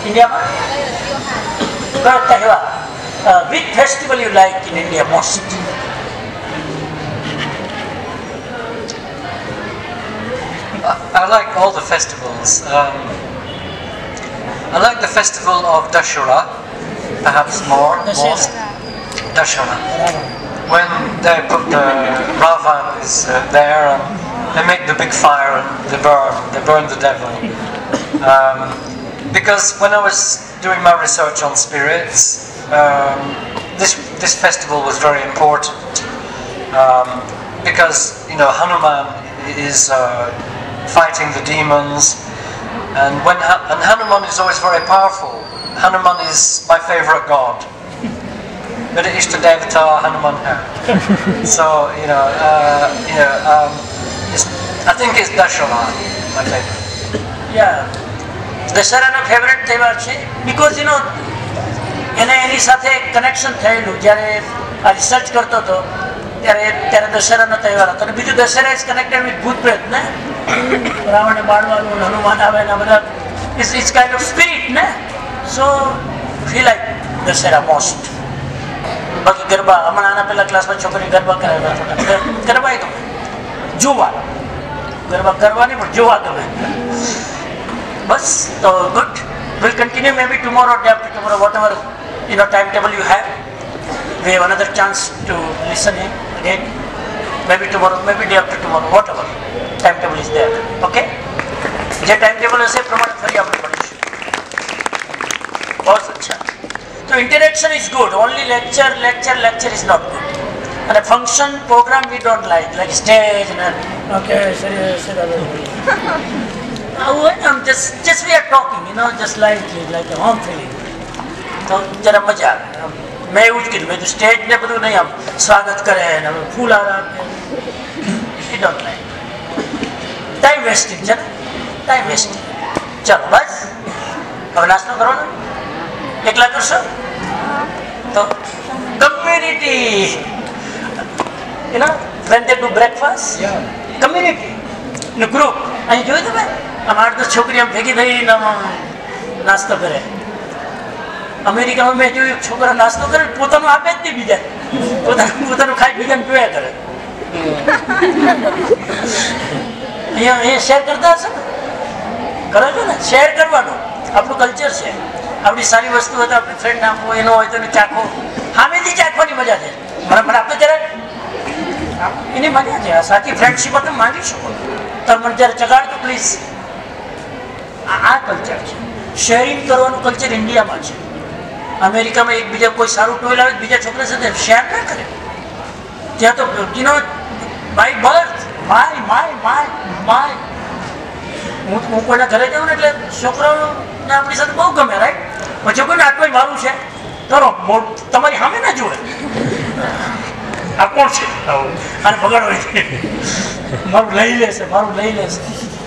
ઇન્ડિયામાં કયો તહેવાર, which festival you like in India most? I like all the festivals. I like the festival of Dashera, perhaps most. Dashera. When they put the Ravan is there and they make the big fire and they burn the devil. Because when I was doing my research on spirits, this festival was very important. Because Hanuman is fighting the demons, and Hanuman is always very powerful. Hanuman is my favorite god. Mera ishta devata Hanuman hai. So I think it's Dashera, my favorite. Yeah, દશેરાનો ફેવરેટ તહેવાર છે, બીકોઝ એને એની સાથે કનેક્શન થયેલું. જ્યારે આ રિસર્ચ કરતો હતો ત્યારે દશેરાનો તહેવાર હતો, અને બીજું દશેરા ઇઝ કનેક્ટેડ વિથ ભૂત-પ્રેત ને, રાવણને બાળવાનું, હનુમાન આવે ને બધા, ઇટ્સ કાઇન્ડ ઓફ સ્પિરિટ ને. સો ફીલ લાઈક દશેરા મોસ્ટ. બાકી ગરબા, હમણાં આના પહેલા ક્લાસમાં છોકરી ગરબા કરાવ્યા હતા, ગરબા એ ગમે, જોવા, ગરબા કરવાની પણ જોવા ગમે. બસ, તો good. We'll continue maybe tomorrow, day after tomorrow, whatever timetable you have. We have another chance to listen in again. Maybe tomorrow, maybe day after tomorrow, whatever timetable is there. Okay? જે timetable હશે એ પ્રમાણે ફરી આપણે ભણીશું. બહુ અચ્છા. તો interaction is good. Only lecture is not good. And a function program we don't like stage and okay, just we are talking, just lightly, like a home feeling. તો જરા મજા આવે. મેં એવું જ કીધું, મેં તો સ્ટેજ ને બધું નહીં આમ સ્વાગત કરે ને ફૂલ આપે, એ ડોન્ટ લાઈક. ટાઈમ વેસ્ટિંગ છે ને, ટાઈમ વેસ્ટિંગ. ચાલો બસ, હવે નાસ્તો કરો ને, એકલા કરશો? તો community, you know when they do breakfast, community નું ગ્રુપ. અહીં જોયું તમે આમ 8-10 છોકરી આમ ભેગી થઈને નાસ્તો કરે. અમેરિકામાં મેં જોયું છોકરા નાસ્તો કરે પોતાનું આપે જ નહીં બીજા, પોતાનું ખાઈ બીજાને પીવા કરે. અહીંયા શેર કરતા હશે ને, કરો છો ને, શેર કરવાનું આપણું કલ્ચર છે. આપણી સારી વસ્તુ હોય તો આપણે ફ્રેન્ડ આપવો, એનો હોય તો ચાખો, સામેથી ચાખવાની મજા છે. મને આપતો જરા એની મજા છે. સાચી ફ્રેન્ડશીપ તમે માંગી શકો. તમે મને જયારે ચગાડતો પ્લીઝ. આ કલ્ચર છે. શેરિંગ કરવાનું કલ્ચર ઇન્ડિયામાં છે. અમેરિકામાં એકબીજા કોઈ સારું ટોયલ આવે બીજા છોકરા સાથે શેર ના કરે. ત્યાં તો you know by birth my હું કોઈના ઘરે જાઉં ને એટલે છોકરાઓને આપણી સાથે બહુ ગમે, રાઈટ? પછી કોઈને આટલું મારું છે કરો તમારી સામે ના જોવે આ કોણ છે આને બગાડો મારું લઈ લેશે.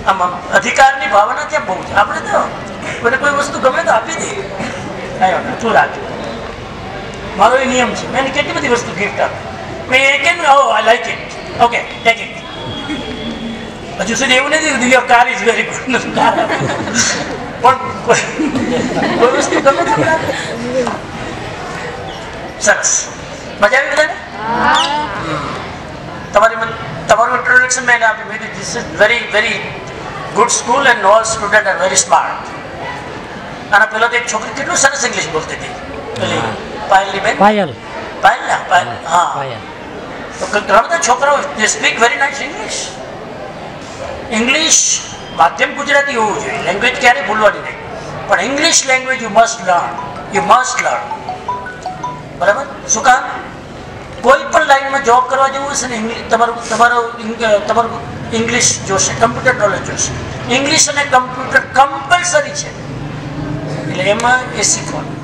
આમ અધિકારની ભાવના ત્યાં બહુ છે. આપણે તો કોઈને કોઈ વસ્તુ ગમે તો આપી દઈએ, તું રાખજો. મારો એ નિયમ છે. મેં કેટલી બધી વસ્તુ ગિફ્ટ આપી. મેં એ કેમ I like it, okay take it. હજુ સુધી એવું નથી કીધું your car is very good, car પણ કોઈ વસ્તુ ગમે તો સરસ. મજા આવી બધાને? તમારું ઇન્ટ્રોડક્શન મેં આપ્યું. મેં this is very good school and all student are very smart. આના પહેલા તો એક છોકરી કેટલું સરસ ઇંગ્લિશ બોલતી હતી, પેલી પાયલની બેન. પાયલ હા. તો ઘણા બધા છોકરાઓ they speak very nice English. English માધ્યમ ગુજરાતી હોવું જોઈએ, લેંગ્વેજ ક્યારેય ભૂલવાની નહીં, પણ English language you must learn. બરાબર? શું કામ? કોઈ પણ લાઈનમાં જોબ કરવા જેવું હશે ને તમારું ઇંગ્લિશ જોશે, કમ્પ્યુટર નોલેજ જોશે. ઇંગ્લિશ અને કમ્પ્યુટર કમ્પલસરી છે, એટલે એમાં એ શીખવાનું.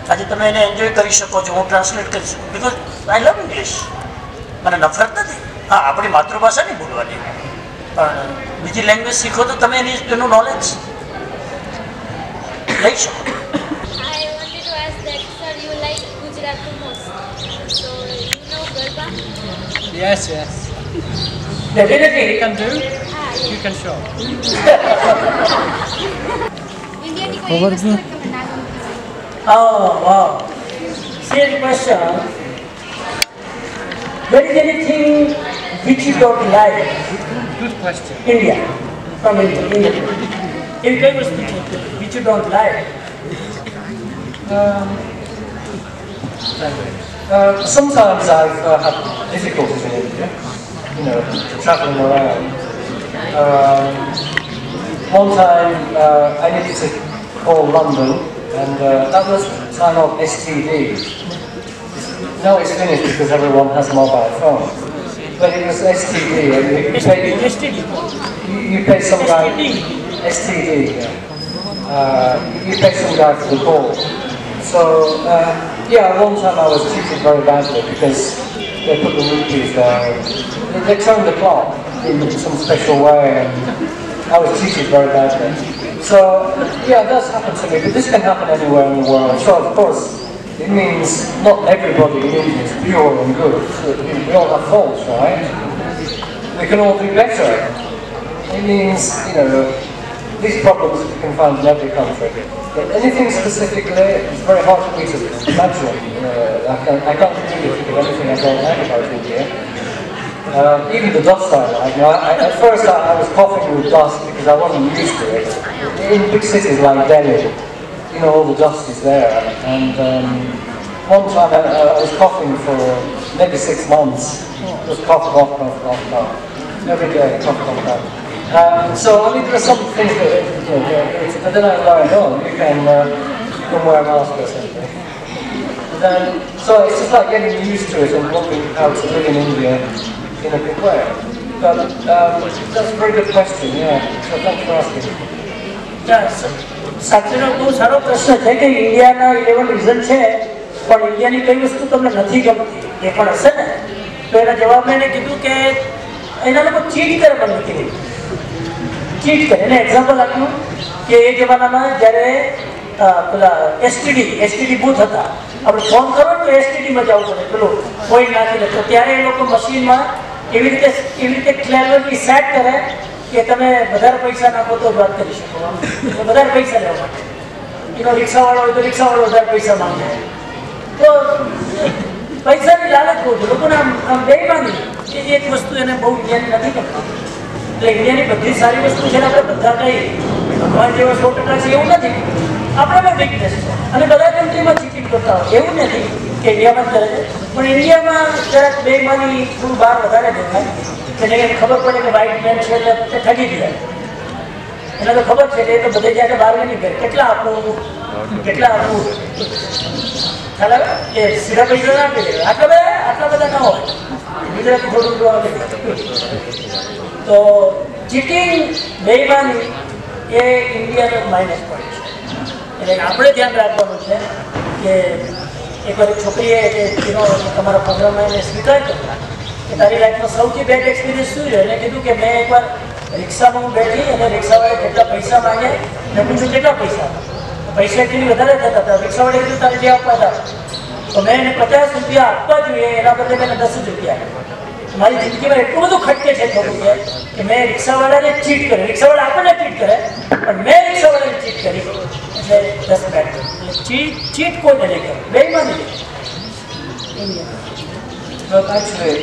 આજે તમે એને એન્જોય કરી શકો છો, હું ટ્રાન્સલેટ કરી શકું, બિકોઝ આઈ લવ ઇંગ્લિશ. મને નફરત નથી. હા, આપણી માતૃભાષા નહીં ભૂલવાની, પણ બીજી લેંગ્વેજ શીખો તો તમે એનું નોલેજ લઈ શકો. Yes. Definitely. You can do. You can show. Oh, wow. Serious question. There is anything which you don't like? Good question. India. From India. If there was which you don't like? Sometimes I've had difficulties in India, travelling around. One time I needed to call London, and that was the time of STD. Now it's finished because everyone has a mobile phone. But it was STD. You pay some guy. STD. You pay some guy for the call. So, one time I was treated very badly because they put the rupees there. They turned the clock in some special way, and I was treated very badly. So, that's happened to me, but this can happen anywhere in the world. So, of course, it means not everybody in India is pure and good. So, we all have faults, right? We can all do better. It means, these problems you can find in every country. But anything specifically, it's very hard for me to imagine. I can't really think of anything I don't like about India. Even the dust I like. At first I was coughing with dust because I wasn't used to it. In big cities like Delhi, all the dust is there. And one time I was coughing for maybe 6 months. Just cough. Every day, cough. So there are some things that, and then I learned, you can wear a mask or something. So it's just like getting used to it and learning how to live in India in a good way. But that's a very good question, so thanks for asking. સાચીનો બહુ સારો પ્રશ્ન છે કે ઇન્ડિયાના 11 રીઝન છે, પણ ઇન્ડિયાની કઈ વસ્તુ તમને નથી ગમતી એ પણ હશે ને. તો એના જવાબમાં એને કીધું કે એના લોકો ચીટ કરે પણ નથી. ચીટ કરે. એને એક્ઝામ્પલ આપ્યું કે એ જમાનામાં જ્યારે પેલા એસટીડી બૂથ હતા આપણે ફોન કરો તો એસટીડીમાં જવું પડે, પેલું કોઈ નાખી દે. તો ત્યારે એ લોકો મશીનમાં એવી રીતે ક્લેવરલી સેટ કરે કે તમે વધારે પૈસા નાખો તો વાત કરી શકો. વધારે પૈસા લેવા માટે એનો રિક્ષાવાળો હોય તો રિક્ષાવાળો વધારે પૈસા માંગે. તો પૈસાની લાલચ બહુ છે લોકોને. આમ બેઈમાની એ એક વસ્તુ એને બહુ ઇન્ડિયાની નથી કરતા. એટલે ઇન્ડિયાની બધી સારી વસ્તુ છે ને આપણે બધા કહીએ ભગવાન જેવા 100% છે એવું નથી. આપણે વીકનેસ છે અને બધા કન્ટ્રીમાં ચીટિંગ કરતા હોય એવું નથી કે ઇન્ડિયામાં જ કરે છે. પણ ઇન્ડિયામાં જરાક બેઈમાની થોડું બહાર વધારે દેખાય. એટલે એને ખબર પડે કે વ્હાઇટ મેન છે એટલે ઠગી જાય. એને તો ખબર છે કે એ તો બધે જાય બહાર નહીં કરે. કેટલા આપવું ખ્યાલ આવે કે સીધા પૈસા ના આપી દે. આટલા બધા ના હોય. ગુજરાતી થોડું આવે. તો ચીટિંગ બેઈમાની એ ઇન્ડિયાનો માઇનસ પોઈન્ટ છે. એટલે આપણે ધ્યાન રાખવાનું છે કે એકવાર એક છોકરીએ તમારા પ્રોગ્રામમાં એને સ્વીકાર કર્યા કે તારી લાઈફમાં સૌથી બેડ એક્સપિરિયન્સ શું છે. એને કીધું કે મેં એકવાર રિક્ષામાં હું બેઠી અને રિક્ષાવાળે કેટલા પૈસા માંગે મેં પૂછ્યું કેટલા પૈસા એકચુઅલી વધારે થતા હતા. રિક્ષાવાળે કીધું તારે જે આપવા હતા તો મેં એને 50 રૂપિયા આપવા જોઈએ એના બદલે મેં 10 જ રૂપિયા. મારી જિંદગીમાં એટલું બધું ખટકે છે થોડું કે મેં રિક્ષાવાળાને ચીટ કરે. રિક્ષાવાળા આપણને ચીટ કરે પણ મેં રિક્ષાવાળાને ચીટ કરી એટલે 10 બેડ. ચીટ કોઈને નહીં કરે, બેઈમાની નહીં. But actually,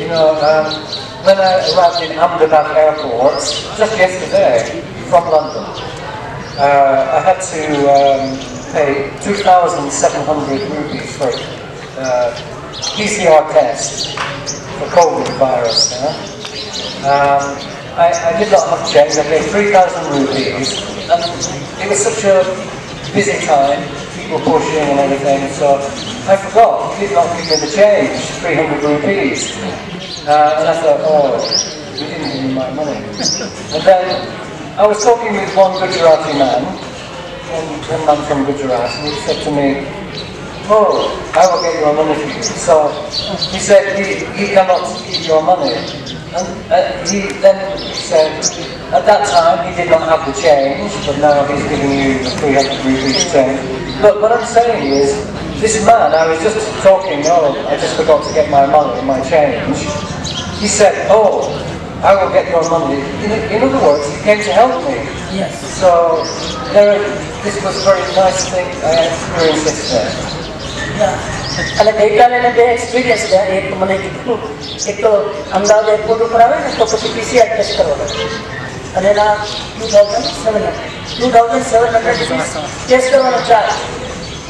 when I arrived in Ahmedabad airport just yesterday from London, I had to pay 2,700 rupees for PCR test for COVID virus. I did not have change. I paid 3,000 rupees, and it was such a busy time. People pushing and everything, so I forgot. He did not give me the change, 300 rupees. And I thought, oh, you didn't give me my money. And then I was talking with one Gujarati man, one man from Gujarat, and he said to me, oh, I will get your money for you. So he said he cannot keep your money. And he then said, at that time he did not have the change, but now he's giving you the 300 rupees change. But what I'm saying is, this man, I was just talking, oh, I just forgot to get my money, my change. He said, oh, I will get your money. In other words, he came to help me. Yes. So this was a very nice thing I experienced yesterday. અને ગઈકાલે એને બે એક્સપિરિયન્સ છે. એક મને કીધું એક તો અમદાવાદ એરપોર્ટ ઉપર આવે ને તો પછી PCR ટેસ્ટ કરવા પડે અને એના 2,700 ટેસ્ટ કરવાનો ચાર્જ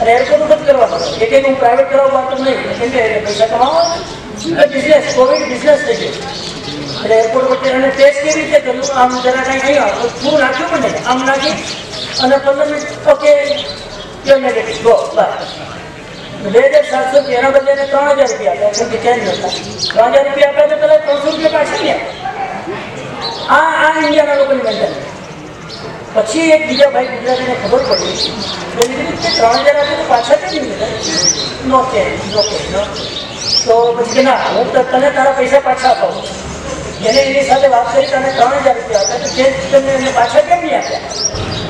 અને એરપોર્ટ ઉપર જ કરવાનો. એ કંઈ હું પ્રાઇવેટ કરાવવા વાતો નહીં કેમ કે પૈસા કમાવા બિઝનેસ કોવિડ બિઝનેસ થઈ ગયો. એટલે એરપોર્ટ પર એને ટેસ્ટ કેવી રીતે કર્યું આમ જરા કાંઈ નહીં આવે પૂરું નાખ્યું પણ નહીં આમ નાખી અને 15 minute okay negative go bye. 2,700 રૂપિયા એના બદલે 3,000 રૂપિયા આપ્યા કેમ કે ચેન્જ નતા. 3,000 રૂપિયા આપ્યા તો પેલા 300 રૂપિયા પાછા ગયા. આ ઇન્ડિયાના લોકોની મેન્ટાલિટી. પછી એક બીજા ભાઈ ગુજરાતીને ખબર પડી તો એ રીતે 3,000 આપે તો પાછા કેવી રીતે નો ચેન્જ નો ચેન્જ. તો પછી કે ના હું તને તારા પૈસા પાછા અપાવું. એને એની સાથે વાત કરી તને 3,000 રૂપિયા આપ્યા તો ચેન્જ તમે એને પાછા કેમ નહીં આપ્યા.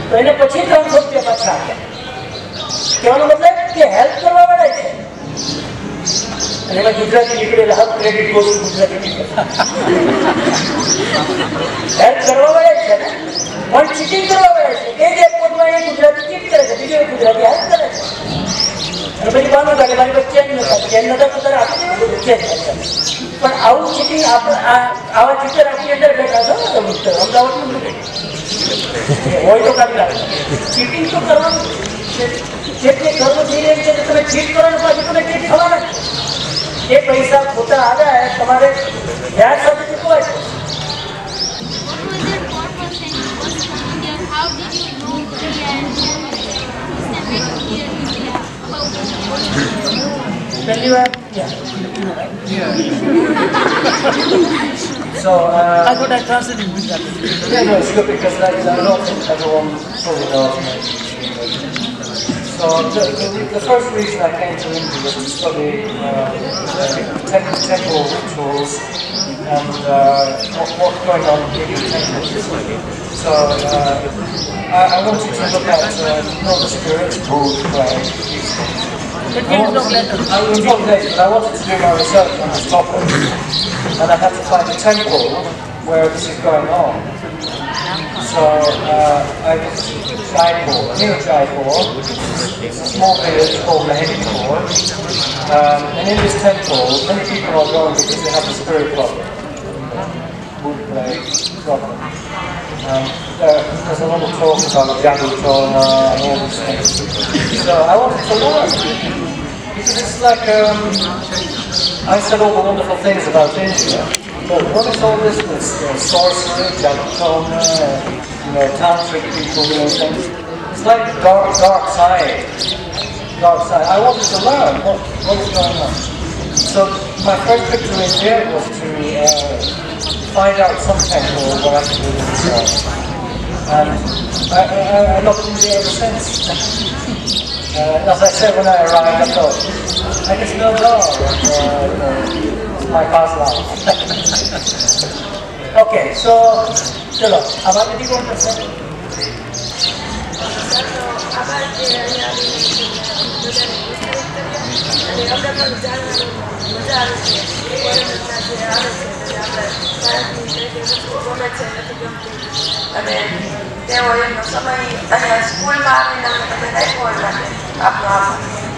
તો એને પછી 300 રૂપિયા પાછા આપ્યા. કહેવાનો મતલબ કે હેલ્પ કરવા વાળા છે. અને એમાં ગુજરાતી નીકળેલા હક ક્રેડિટ ગોસ ગુજરાતી હેલ્પ કરવા વાળા છે ને પણ ચીટિંગ કરવા વાળા છે. એ જ એરપોર્ટમાં એ ગુજરાતી ચીટ કરે છે, બીજો ગુજરાતી હેલ્પ કરે છે. અને પછી બાનું કાઢે મારી પાસે ચેન્જ નતા તો તારે આપી દેવું ચેન્જ થાય. પણ આવું ચીટિંગ આવા ચીટર આપણી અંદર બેઠા છો અમદાવાદનું હોય તો કાઢી નાખે. ચીટિંગ તો કરવાનું જેટલી ઘરનું થઈ રહી છે તમે ચીટ કરો ને પાછું તમે ચીટ થવાના. એ પૈસા ખોટા આવ્યા તમારે વ્યાજ સાથે ચૂકવાય છે. How did you know India and separate India and India about પહેલી વાર So, I thought I translated in Gujarati. yeah, no, it's good because I don't think everyone fully knows me. So, the first reason I came to India was to study temple rituals and what's going on in the temples. So, I wanted to look at the spirit, bhut-pret, It will talk later. I will talk later, but I wanted to do my research on this topic, and I had to find a temple where this is going on. So I visited Jaipur, near Jaipur. It's a small village called Mahindipur, and in this temple, many people are going because they have a spirit problem, bhut-pret problem. There's a lot of talk about Jadu Tona and all these things. So I wanted to learn, because it's like, I said all the wonderful things about India, but what is all this with sorcery, Jadu Tona, tantric people doing things? It's like the dark side. Dark side. I wanted to learn what is going on. So my first trip to India was to find out some temple where I could do this research. And I loved India ever since. As I said when I arrived, I thought, I can smell God. It's my past life. Okay, so, chalo, अब आप यदि कौन करते हैं? અને તેઓ એમનો સમય અહીંયા સ્કૂલમાં આવીને અમે તમે રાખ્યો હોય માટે આપણો આભાર